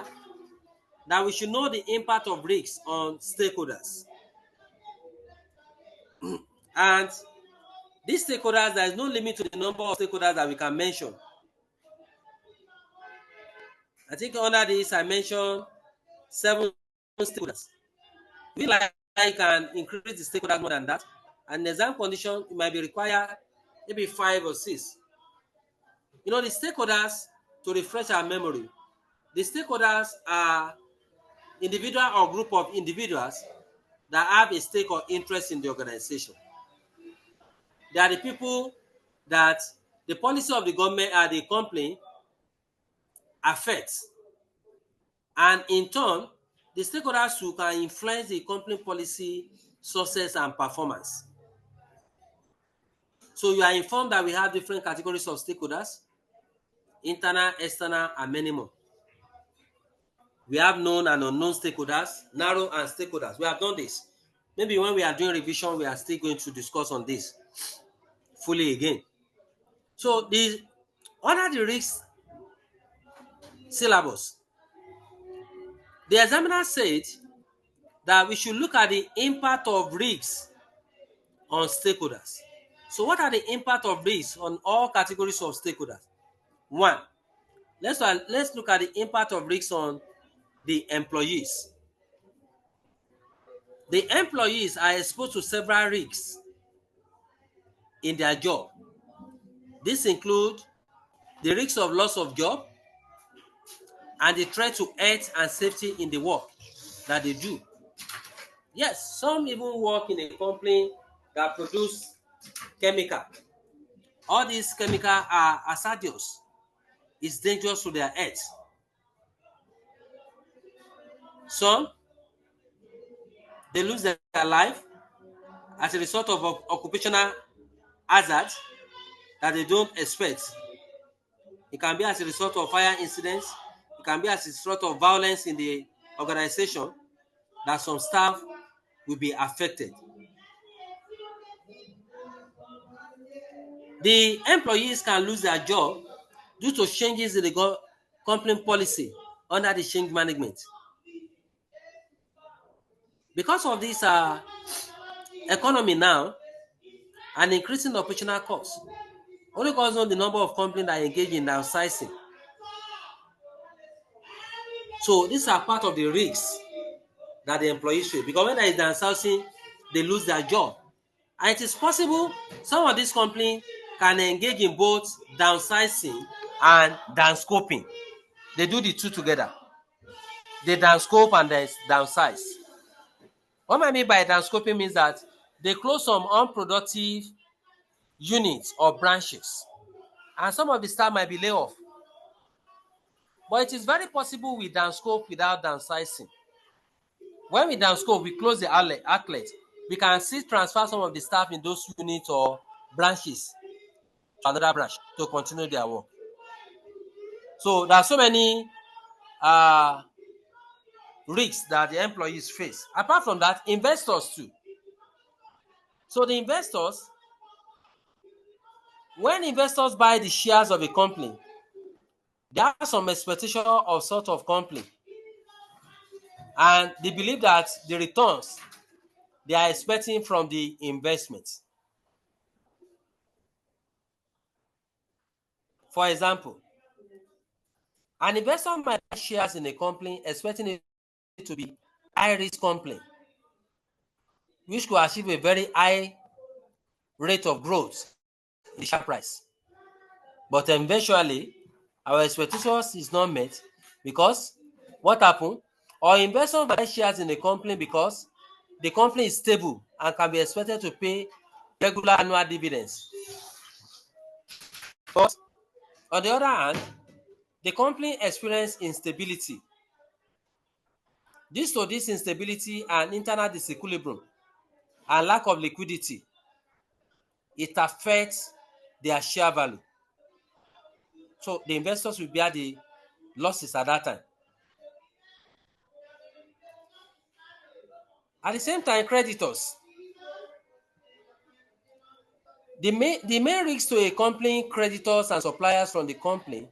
A: that we should know the impact of risks on stakeholders. And these stakeholders, there is no limit to the number of stakeholders that we can mention. I think under this I mentioned 7 stakeholders. We like I can increase the stakeholders more than that. And exam condition, it might be required maybe 5 or 6. The stakeholders, to refresh our memory, the stakeholders are individual or group of individuals that have a stake or interest in the organization. They are the people that the policy of the government or the company affects. And in turn, the stakeholders who can influence the company policy, success, and performance. So you are informed that we have different categories of stakeholders: internal, external, and many more. We have known and unknown stakeholders, narrow and stakeholders. We have done this. Maybe when we are doing revision, we are still going to discuss on this fully again. So under the risk syllabus, the examiner said that we should look at the impact of risks on stakeholders. So what are the impact of risks on all categories of stakeholders? 1, let's look at the impact of risks on the employees. The employees are exposed to several risks in their job. This includes the risk of loss of job and the threat to health and safety in the work that they do. Yes, some even work in a company that produce chemical. All these chemicals are hazardous. It's dangerous to their health. Some, they lose their life as a result of occupational hazard that they don't expect. It can be as a result of fire incidents. It can be as a result of violence in the organization that some staff will be affected. The employees can lose their job due to changes in the company policy under the change management. Because of this economy now and increasing operational costs, only because of the number of companies that engage in downsizing. So these are part of the risks that the employees face, because when there is downsizing, they lose their job. And it is possible some of these companies can engage in both downsizing and downscoping. They do the two together. They downscope and they downsize. What I mean by downscoping means that they close some unproductive units or branches, and some of the staff might be laid off. But it is very possible we downscope without downsizing. When we downscope, we close the outlet. We can still transfer some of the staff in those units or branches to another branch to continue their work. So there are so many risks that the employees face. Apart from that, investors too. So the investors, when investors buy the shares of a company, there are some expectation of sort of company, and they believe that the returns they are expecting from the investment. For example, an investor might buy shares in a company expecting it to be high risk company, which could achieve a very high rate of growth in the share price. But eventually, our expectations is not met, because what happened? Our investors buy shares in a company because the company is stable and can be expected to pay regular annual dividends. But on the other hand, the company experienced instability. Due to this instability and internal disequilibrium and lack of liquidity, it affects their share value. So the investors will bear the losses at that time. At the same time, creditors. The main risks to a company, creditors and suppliers from the company,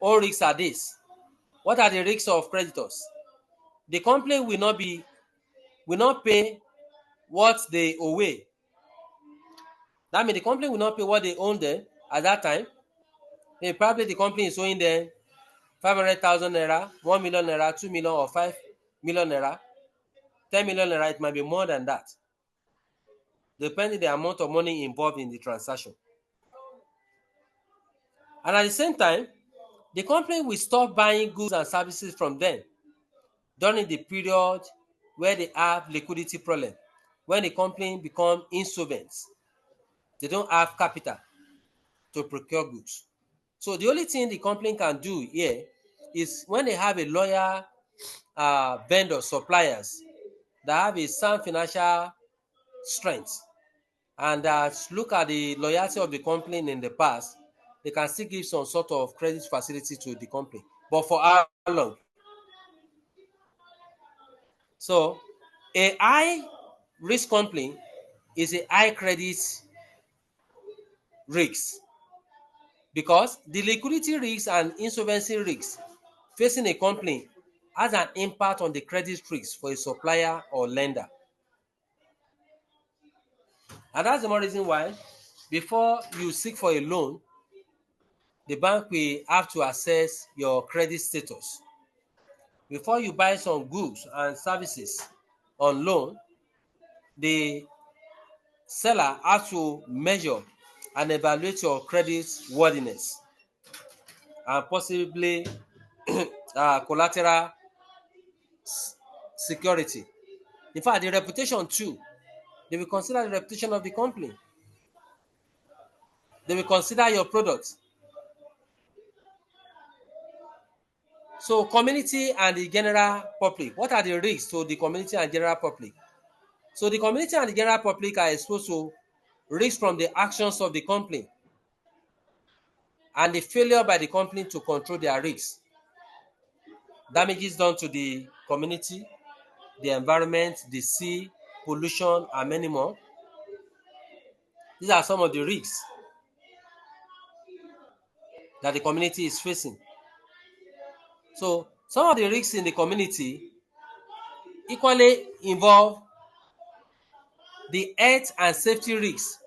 A: all risks are this. What are the risks of creditors? The company will not pay what they owe. That means the company will not pay what they own them at that time. Probably the company is owing them 500,000 naira, 1 million naira, 2 million or 5 million naira, 10 million naira. It might be more than that, depending the amount of money involved in the transaction. And at the same time, the company will stop buying goods and services from them during the period where they have liquidity problem. When the company become insolvent, they don't have capital to procure goods. So the only thing the company can do here is, when they have a loyal vendor suppliers that have a sound financial strength and that look at the loyalty of the company in the past, they can still give some sort of credit facility to the company. But for how long? So a high risk company is a high credit risk, because the liquidity risks and insolvency risks facing a company has an impact on the credit risk for a supplier or lender. And that's the more reason why, before you seek for a loan, the bank will have to assess your credit status. Before you buy some goods and services on loan, the seller has to measure and evaluate your credit worthiness and possibly collateral security. In fact, the reputation too. They will consider the reputation of the company. They will consider your product. So community and the general public, what are the risks to the community and general public? So the community and the general public are exposed to risks from the actions of the company. and the failure by the company to control their risks, damages done to the community, the environment, the sea, pollution, and many more. These are some of the risks that the community is facing. So some of the risks in the community equally involve the health and safety risks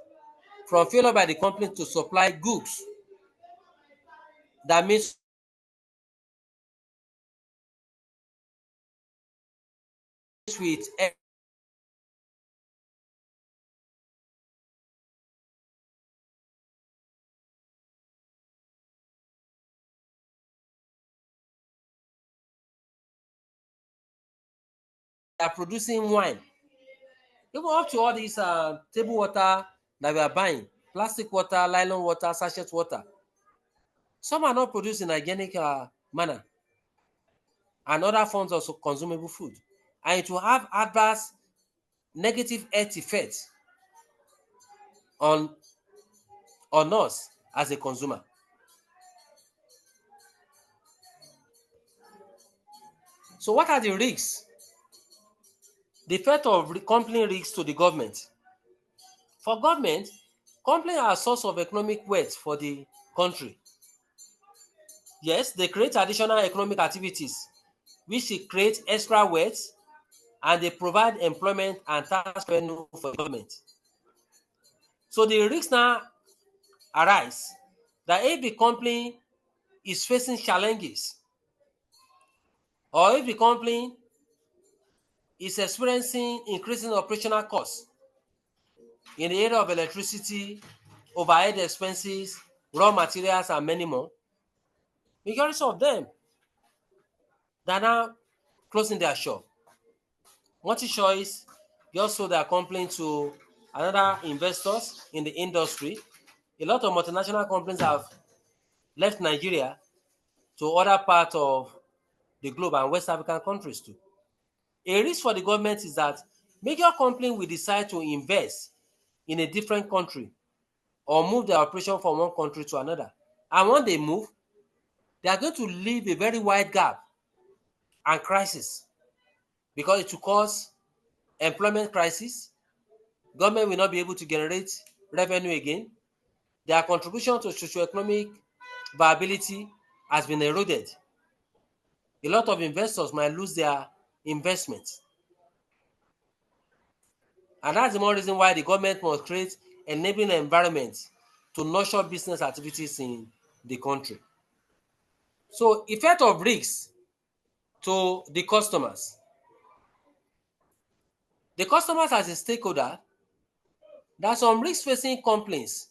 A: from failure by the company to supply goods that meets with they are producing wine, even up to all these table water that we are buying, plastic water, nylon water, sachet water. Some are not produced in organic manner and other forms of consumable food, and it will have adverse negative health effects on us as a consumer. So what are the risks? The effect of company risks to the government. For government, companies are a source of economic wealth for the country. Yes, they create additional economic activities which will create extra wealth, and they provide employment and tax revenue for the government. So the risks now arise that if the company is facing challenges, or if the company is experiencing increasing operational costs in the area of electricity, overhead expenses, raw materials, and many more, majority of them they are now closing their shop. Multi-choice just sold their company to another investors in the industry. A lot of multinational companies have left Nigeria to other parts of the globe and West African countries too. A risk for the government is that major companies will decide to invest in a different country or move their operation from one country to another. And when they move, they are going to leave a very wide gap and crisis, because it will cause employment crisis. Government will not be able to generate revenue again. Their contribution to socioeconomic viability has been eroded. A lot of investors might lose their investments. And that's the more reason why the government must create enabling environment to nurture business activities in the country. So, effect of risks to the customers. The customers as a stakeholder, there are some risk-facing complaints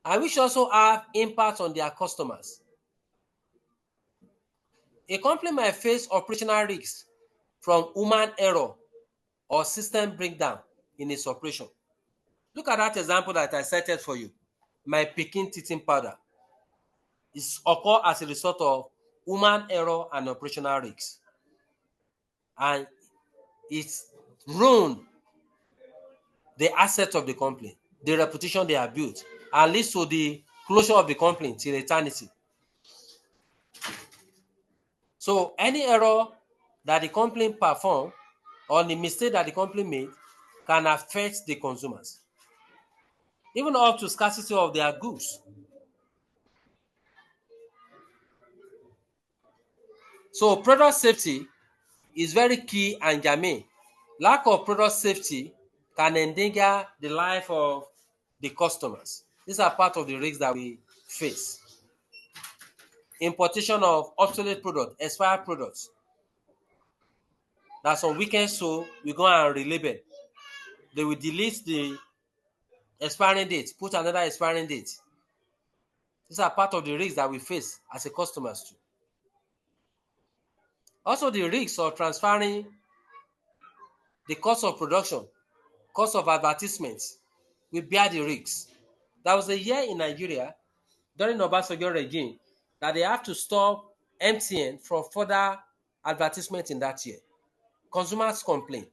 A: and which also have impact on their customers. A company might face operational risks from human error or system breakdown in its operation. Look at that example that I cited for you. My Peking teething powder is occur as a result of human error and operational risks, and it's ruined the assets of the company, the reputation they have built, and leads to the closure of the company till eternity. So any error that the company perform or the mistake that the company made can affect the consumers, even up to scarcity of their goods. So product safety is very key and germane. Lack of product safety can endanger the life of the customers. These are part of the risks that we face. Importation of obsolete products, expired products. That some weekend so we go and relabel. They will delete the expiring date, put another expiring date. These are part of the risks that we face as a customers too. Also, the risks of transferring the cost of production, cost of advertisements, we bear the risks. There was a year in Nigeria during Obasanjo regime that they have to stop MTN from further advertisement in that year. Consumers complain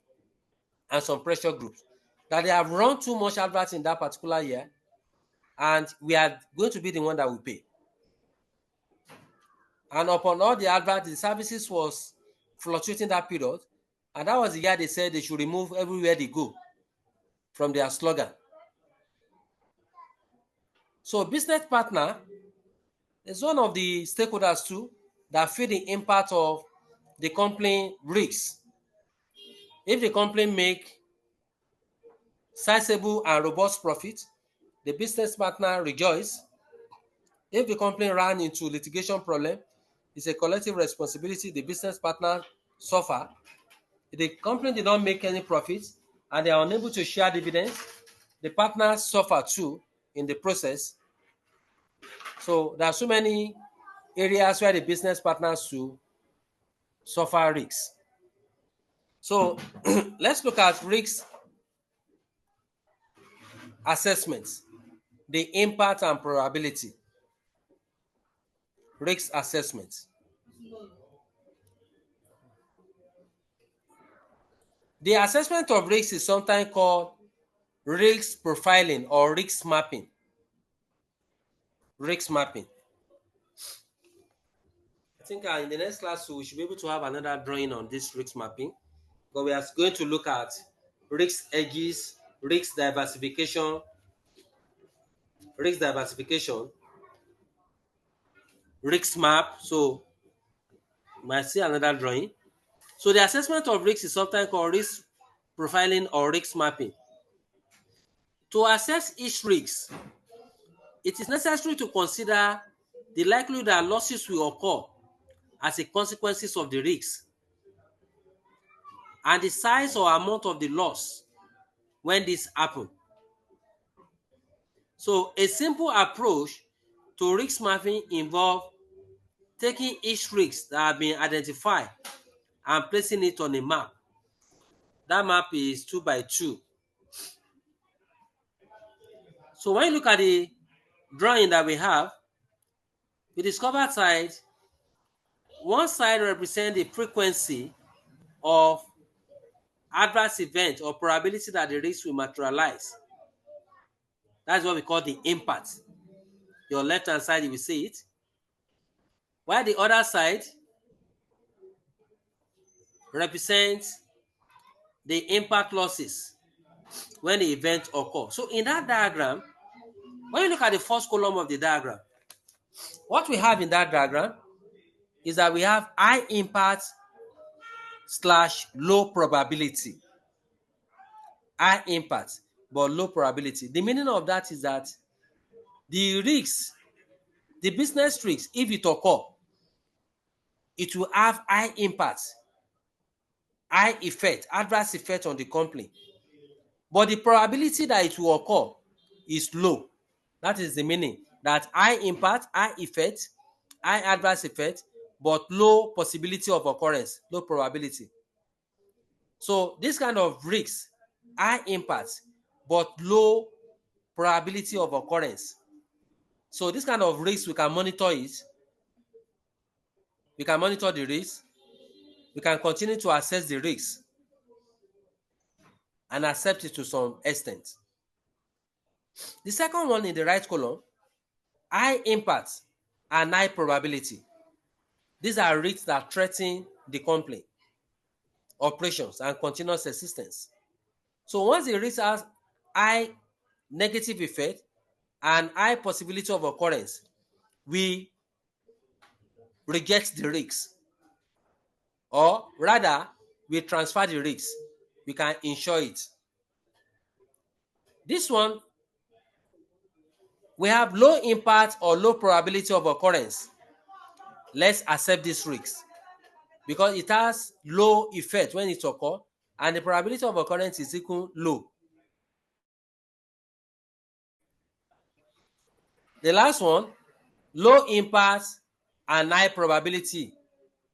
A: and some pressure groups that they have run too much adverts in that particular year, and we are going to be the one that will pay. And upon all the advert, the services was fluctuating that period. And that was the year they said they should remove everywhere they go from their slogan. So business partner is one of the stakeholders too that feel the impact of the company risks. If the company make sizable and robust profit, the business partner rejoice. If the company ran into litigation problem, it's a collective responsibility. The business partner suffer. If the company did not make any profits and they are unable to share dividends, the partners suffer too in the process. So there are so many areas where the business partners too suffer risks. So let's look at risk assessments, the impact and probability. Risk assessments. The assessment of risks is sometimes called risk profiling or risk mapping. Risk mapping. I think in the next class we should be able to have another drawing on this risk mapping, because we are going to look at risk edges, risk diversification, risk map. So you might see another drawing. So the assessment of risk is sometimes called risk profiling or risk mapping. To assess each risk, it is necessary to consider the likelihood that losses will occur as a consequence of the risk and the size or amount of the loss when this happens. So a simple approach to risk mapping involves taking each risk that has been identified and placing it on a map. That map is 2 by 2. So when you look at the drawing that we have, the discovered side, one side represents the frequency of adverse event or probability that the risk will materialize. That's what we call the impact. Your left hand side, you will see it. While the other side represents the impact losses when the event occurs. So in that diagram, when you look at the first column of the diagram, what we have in that diagram is that we have high impact / low probability. High impact but low probability. The meaning of that is that the risks, the business risks, if it occur, it will have high impact, high effect, adverse effect on the company. But the probability that it will occur is low. That is the meaning, that high impact, high effect, high adverse effect, but low possibility of occurrence, low probability. So this kind of risk, high impact, but low probability of occurrence. So this kind of risk, we can monitor it. We can monitor the risk. We can continue to assess the risk and accept it to some extent. The second one in the right column, high impact and high probability. These are risks that threaten the company, operations, and continuous existence. So once the risk has high negative effect and high possibility of occurrence, we reject the risk, or rather, we transfer the risk. We can insure it. This one, we have low impact or low probability of occurrence. Let's accept this risk because it has low effect when it occurs, and the probability of occurrence is equal low. The last one, low impact and high probability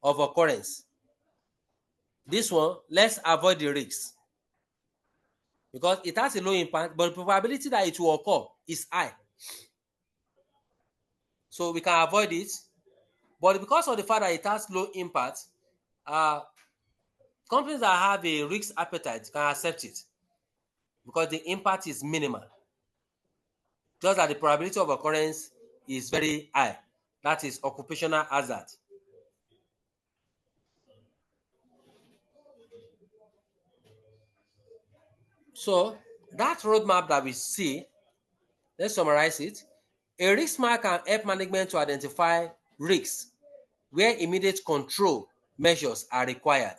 A: of occurrence. This one, let's avoid the risk because it has a low impact, but the probability that it will occur is high. So we can avoid it. But because of the fact that it has low impact, companies that have a risk appetite can accept it because the impact is minimal. Just that the probability of occurrence is very high. That is occupational hazard. So that roadmap that we see, let's summarize it. A risk map can help management to identify risks where immediate control measures are required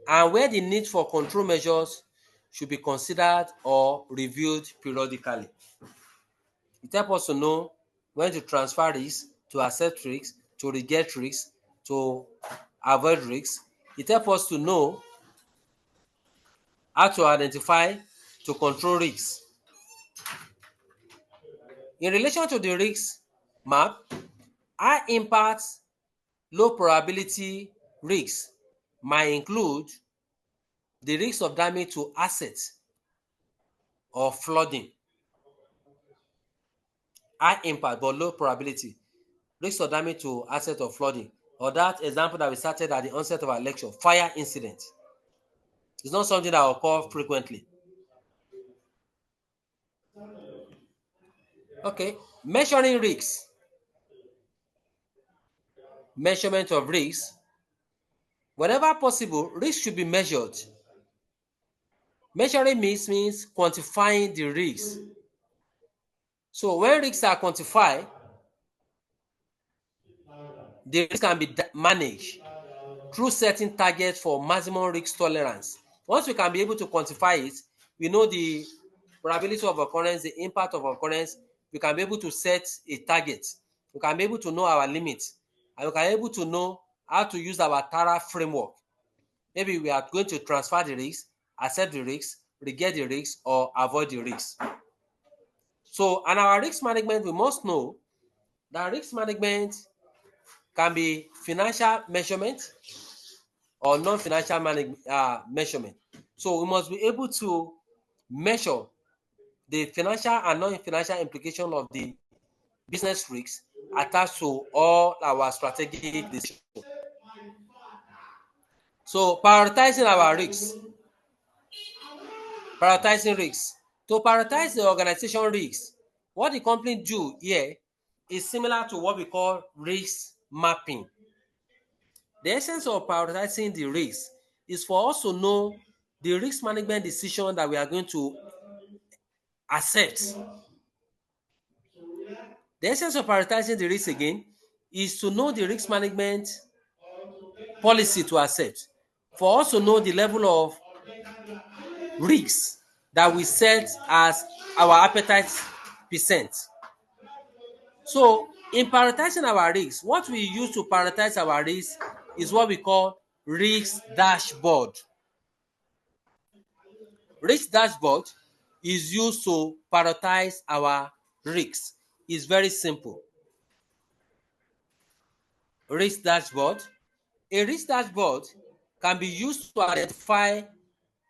A: and where the need for control measures should be considered or reviewed periodically. It helps us to know when to transfer risks, to accept risks, to reject risks, to avoid risks. It helps us to know how to identify, to control risks. In relation to the risk map, high impact, low probability risks might include the risk of damage to assets or flooding. High impact but low probability. Risk of damage to assets or flooding. Or that example that we started at the onset of our lecture, fire incident. It's not something that occurs frequently. Okay, measuring risks. Measurement of risks. Whenever possible, risks should be measured. Measuring means quantifying the risks. So when risks are quantified, the risk can be managed through setting targets for maximum risk tolerance. Once we can be able to quantify it, we know the probability of occurrence, the impact of occurrence, we can be able to set a target. We can be able to know our limits, and we can be able to know how to use our TARA framework. Maybe we are going to transfer the risk, accept the risk, reject the risk, or avoid the risk. So, and our risk management, we must know that risk management can be financial measurement or non-financial measurement. So we must be able to measure the financial and non-financial implication of the business risks attached to all our strategic decisions. So prioritizing our risks, prioritizing risks. To prioritize the organization risks, what the company do here is similar to what we call risk mapping. The essence of prioritizing the risks is for us to know the risk management decision that we are going to accept. The essence of prioritizing the risk again is to know the risk management policy to accept. For us to know the level of risks that we set as our appetite percent. So in prioritizing our risks, what we use to prioritize our risks is what we call risk dashboard. Risk dashboard is used to prioritize our risks. It's very simple. Risk dashboard. A risk dashboard can be used to identify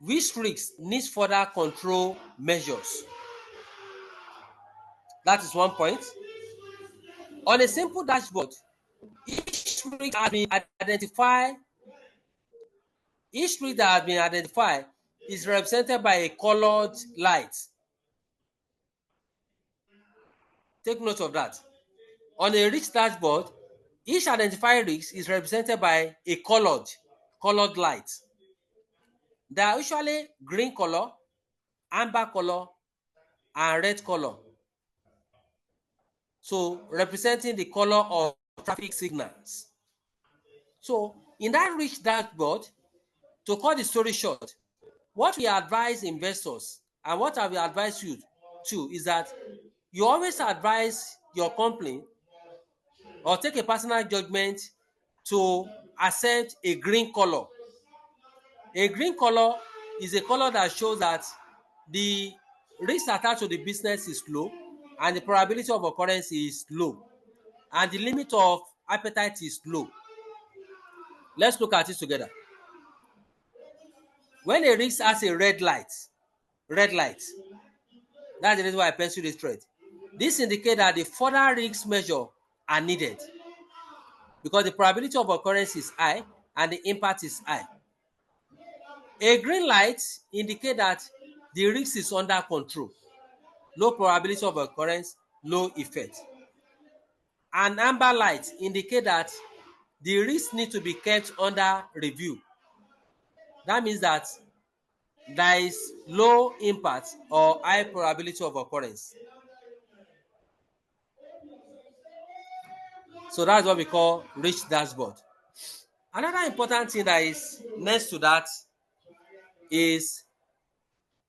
A: which risks needs further control measures. That is one point. On a simple dashboard, each risk has been identified. Each risk that has been identified is represented by a colored light. Take note of that. On a risk dashboard, each identified risk is represented by a colored light. They are usually green color, amber color, and red color. So representing the color of traffic signals. So in that risk dashboard, to cut the story short, what we advise investors and what I will advise you to is that you always advise your company or take a personal judgment to accept a green color. A green color is a color that shows that the risk attached to the business is low and the probability of occurrence is low and the limit of appetite is low. Let's look at it together. When a risk has a red light, that's the reason why I pencil this red. This indicates that the further risk measure are needed because the probability of occurrence is high and the impact is high. A green light indicates that the risk is under control, low probability of occurrence, low effect. An amber light indicates that the risk need to be kept under review. That means that there is low impact or high probability of occurrence. So that's what we call rich dashboard. Another important thing that is next to that is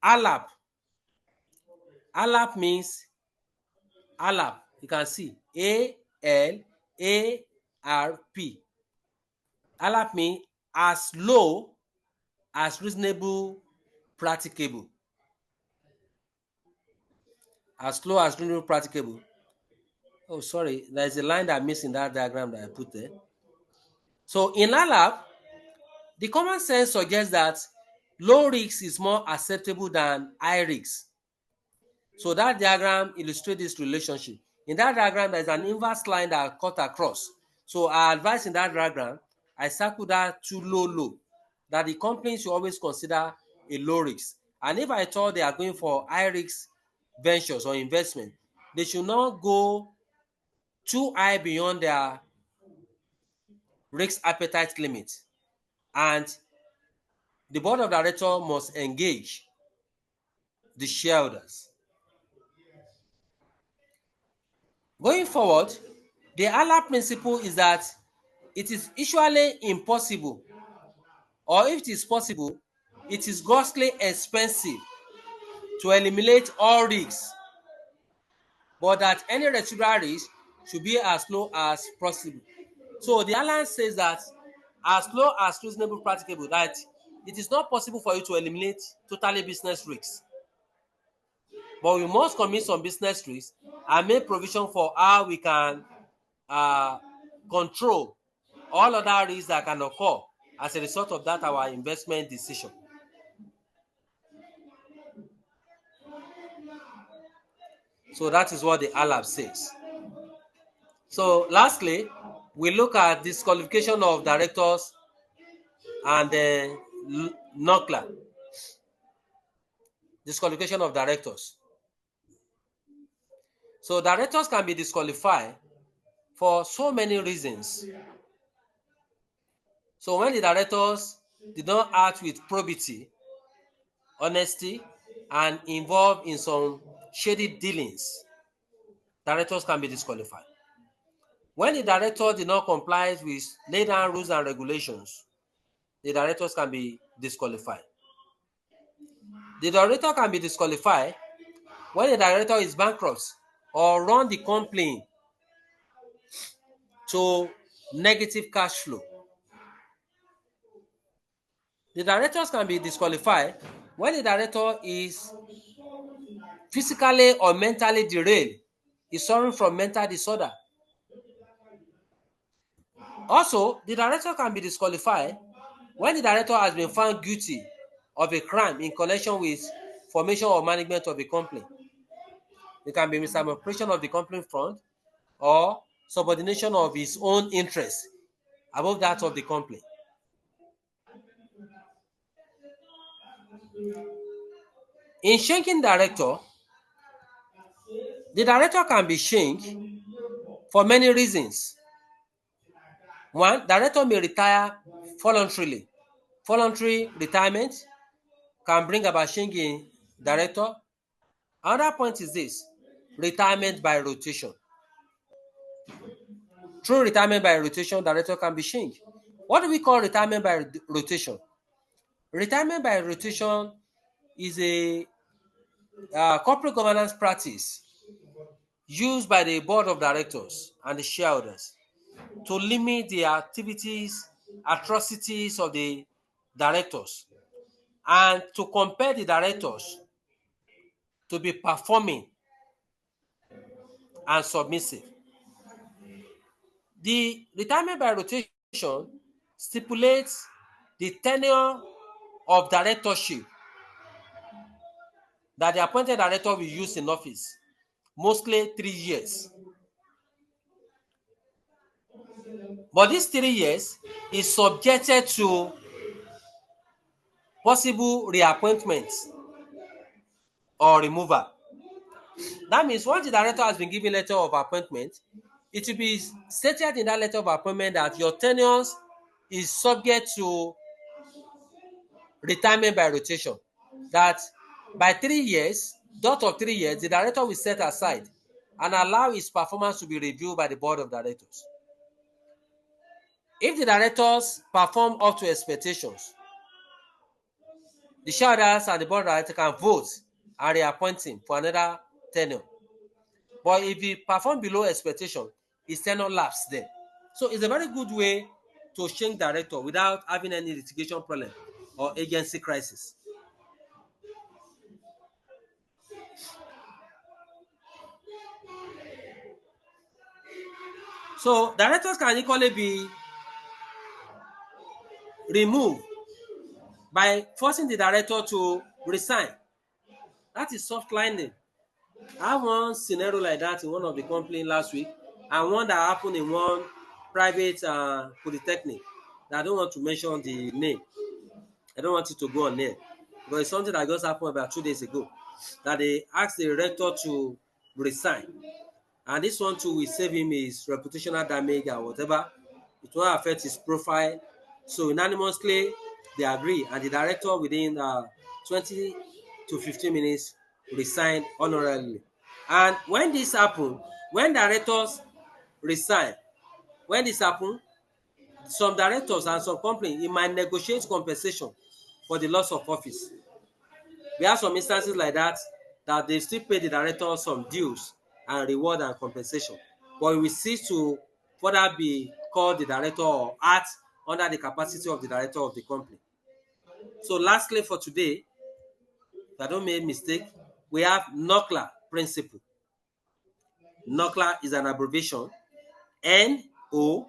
A: ALAP. ALAP means ALAP. You can see ALARP. ALAP means as low as reasonable practicable. As low as reasonable practicable. Oh, sorry, there's a line that I missed in that diagram that I put there. So in ALAP, the common sense suggests that low risk is more acceptable than high risk. So that diagram illustrates this relationship. In that diagram, there's an inverse line that cut across. So I advise in that diagram, I circle that to low, that the company should always consider a low risk. And if I thought they are going for high risk ventures or investment, they should not go too high beyond their risk appetite limit. And the board of directors must engage the shareholders. Going forward, the ALAP principle is that it is usually impossible, or if it is possible, it is grossly expensive to eliminate all risks, but that any residual risk should be as low as possible. So the alliance says that as low as reasonable practicable, that it is not possible for you to eliminate totally business risks, but we must commit some business risks and make provision for how we can control all other risks that can occur as a result of that our investment decision. So that is what the ALAP says. So lastly, we look at disqualification of directors and NOCLA. Disqualification of directors. So directors can be disqualified for so many reasons. So when the directors did not act with probity, honesty, and involved in some shady dealings, directors can be disqualified. When the director did not comply with laid down rules and regulations, the directors can be disqualified. The director can be disqualified when the director is bankrupt or run the company to negative cash flow. The directors can be disqualified when the director is physically or mentally derailed, is suffering from mental disorder. Also, the director can be disqualified when the director has been found guilty of a crime in connection with formation or management of a company. It can be misappropriation of the company fund or subordination of his own interests above that of the company. In shanking director, the director can be shanked for many reasons. One, director may retire voluntarily. Voluntary retirement can bring about shanking director. Another point is this: retirement by rotation. Through retirement by rotation, director can be shanked. What do we call retirement by rotation? Retirement by rotation is a corporate governance practice used by the board of directors and the shareholders to limit the activities, atrocities of the directors and to compel the directors to be performing and submissive. The retirement by rotation stipulates the tenure of directorship that the appointed director will use in office, mostly 3 years. But these 3 years is subjected to possible reappointment or removal. That means once the director has been given letter of appointment, it will be stated in that letter of appointment that your tenure is subject to retirement by rotation. that by 3 years, dot of 3 years, the director will set aside and allow his performance to be reviewed by the board of directors. If the directors perform up to expectations, the shareholders and the board of directors can vote and reappoint him for another tenure. But if he perform below expectation, his tenure lapse then. So it's a very good way to change director without having any litigation problem or agency crisis. So directors can equally be removed by forcing the director to resign. That is soft lining. I have one scenario like that in one of the company last week, and one that happened in one private polytechnic that I don't want to mention the name. I don't want it to go on there, but it's something that just happened about 2 days ago, that they asked the rector to resign, and this one too will save him his reputational damage or whatever. It will not affect his profile. So unanimously they agree, and the director within 20 to 15 minutes resigned honorably. And when this happen, when directors resign, when this happen, some directors and some companies, it might negotiate compensation for the loss of office. We have some instances like that, that they still pay the director some dues and reward and compensation, but we cease to further be called the director or act under the capacity of the director of the company. So lastly for today, if I don't make mistake, we have NOCLA principle. NOCLA is an abbreviation, NOCLAR,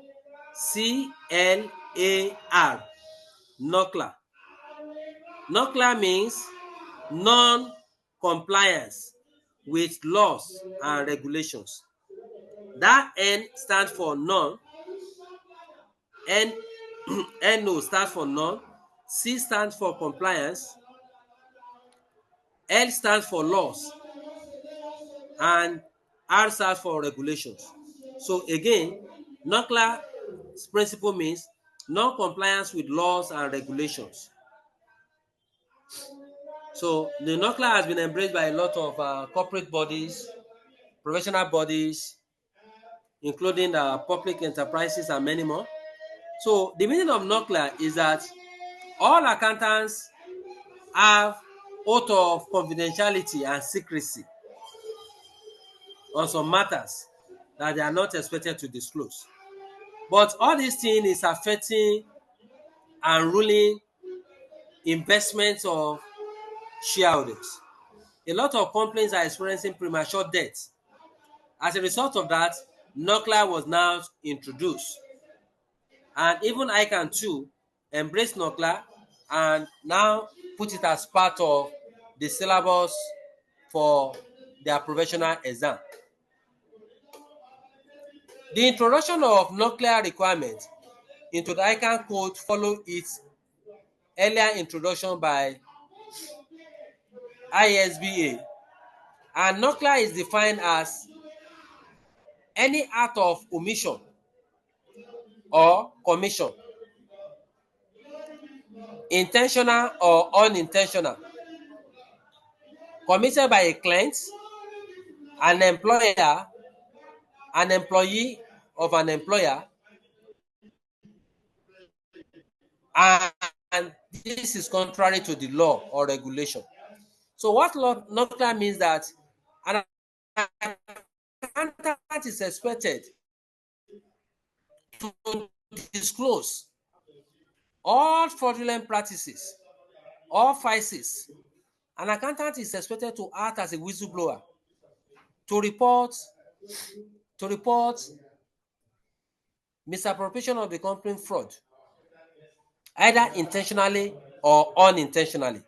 A: NOCLA. NOCLA means non-compliance with laws and regulations. That N stands for non, N, NO stands for non, C stands for compliance, L stands for laws, and R stands for regulations. So again, NOCLA principle means non-compliance with laws and regulations. So the NOCLA has been embraced by a lot of corporate bodies, professional bodies, including public enterprises and many more. So the meaning of NOCLA is that all accountants have oath of confidentiality and secrecy on some matters that they are not expected to disclose. But all these things is affecting and ruling investments of shareholders. A lot of companies are experiencing premature death. As a result of that, NOCLA was now introduced. And even ICAN too embraced NOCLA and now put it as part of the syllabus for their professional exam. The introduction of NOCLA requirements into the ICAN code followed its earlier introduction by ISBA, and NOCLA is defined as any act of omission or commission, intentional or unintentional, committed by a client, an employer, an employee of an employer, and this is contrary to the law or regulation. So what NOCLA means that an accountant is expected to disclose all fraudulent practices, all vices. An accountant is expected to act as a whistleblower to report misappropriation of the company fraud, either intentionally or unintentionally,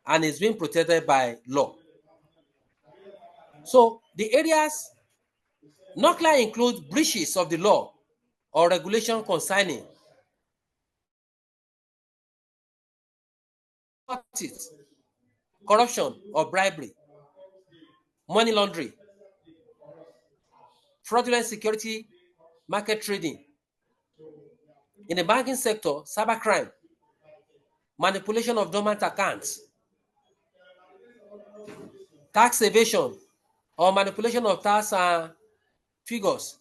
A: and is being protected by law. So the areas NOCLA include breaches of the law or regulation concerning corruption or bribery, money laundering, fraudulent security market trading. In the banking sector, cybercrime, manipulation of dormant accounts, tax evasion or manipulation of tax and figures,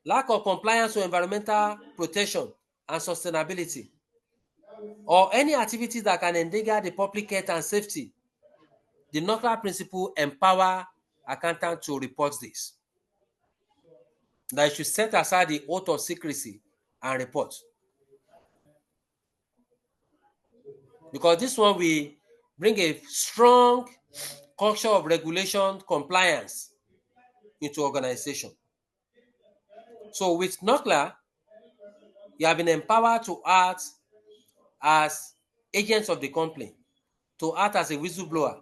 A: lack of compliance with environmental protection and sustainability, or any activities that can endanger the public health and safety. The Knockler principle empower accountants to report this. That you should set aside the oath of secrecy and report. Because this one will bring a strong culture of regulation compliance into organization. So with Knockler, you have been empowered to act as agents of the company, to act as a whistleblower,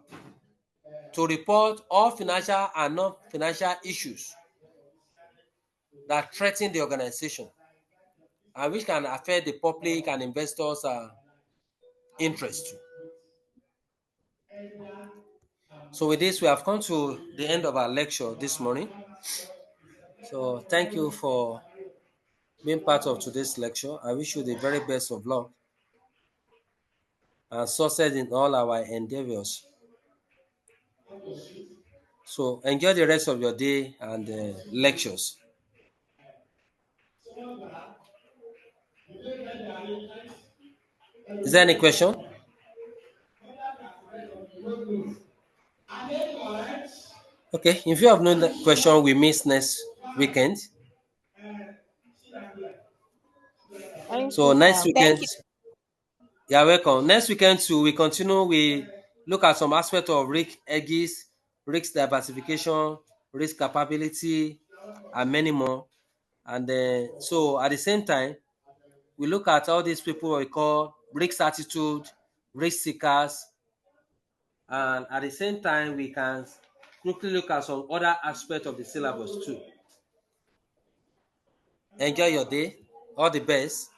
A: to report all financial and non-financial issues that threaten the organization and which can affect the public and investors' interest too. So with this, we have come to the end of our lecture this morning. So thank you for being part of today's lecture. I wish you the very best of luck and success in all our endeavors. So enjoy the rest of your day and lectures. Is there any question? Okay, if you have no question, we meet next weekend.
C: Thank
A: So
C: you,
A: next
C: sir.
A: weekend, you're welcome. Next weekend too, we continue. We look at some aspect of risk edges, risk diversification, risk capability, and many more. And so at the same time, we look at all these people we call risk attitude, risk seekers, and at the same time, we can quickly look at some other aspects of the syllabus too. Enjoy your day. All the best.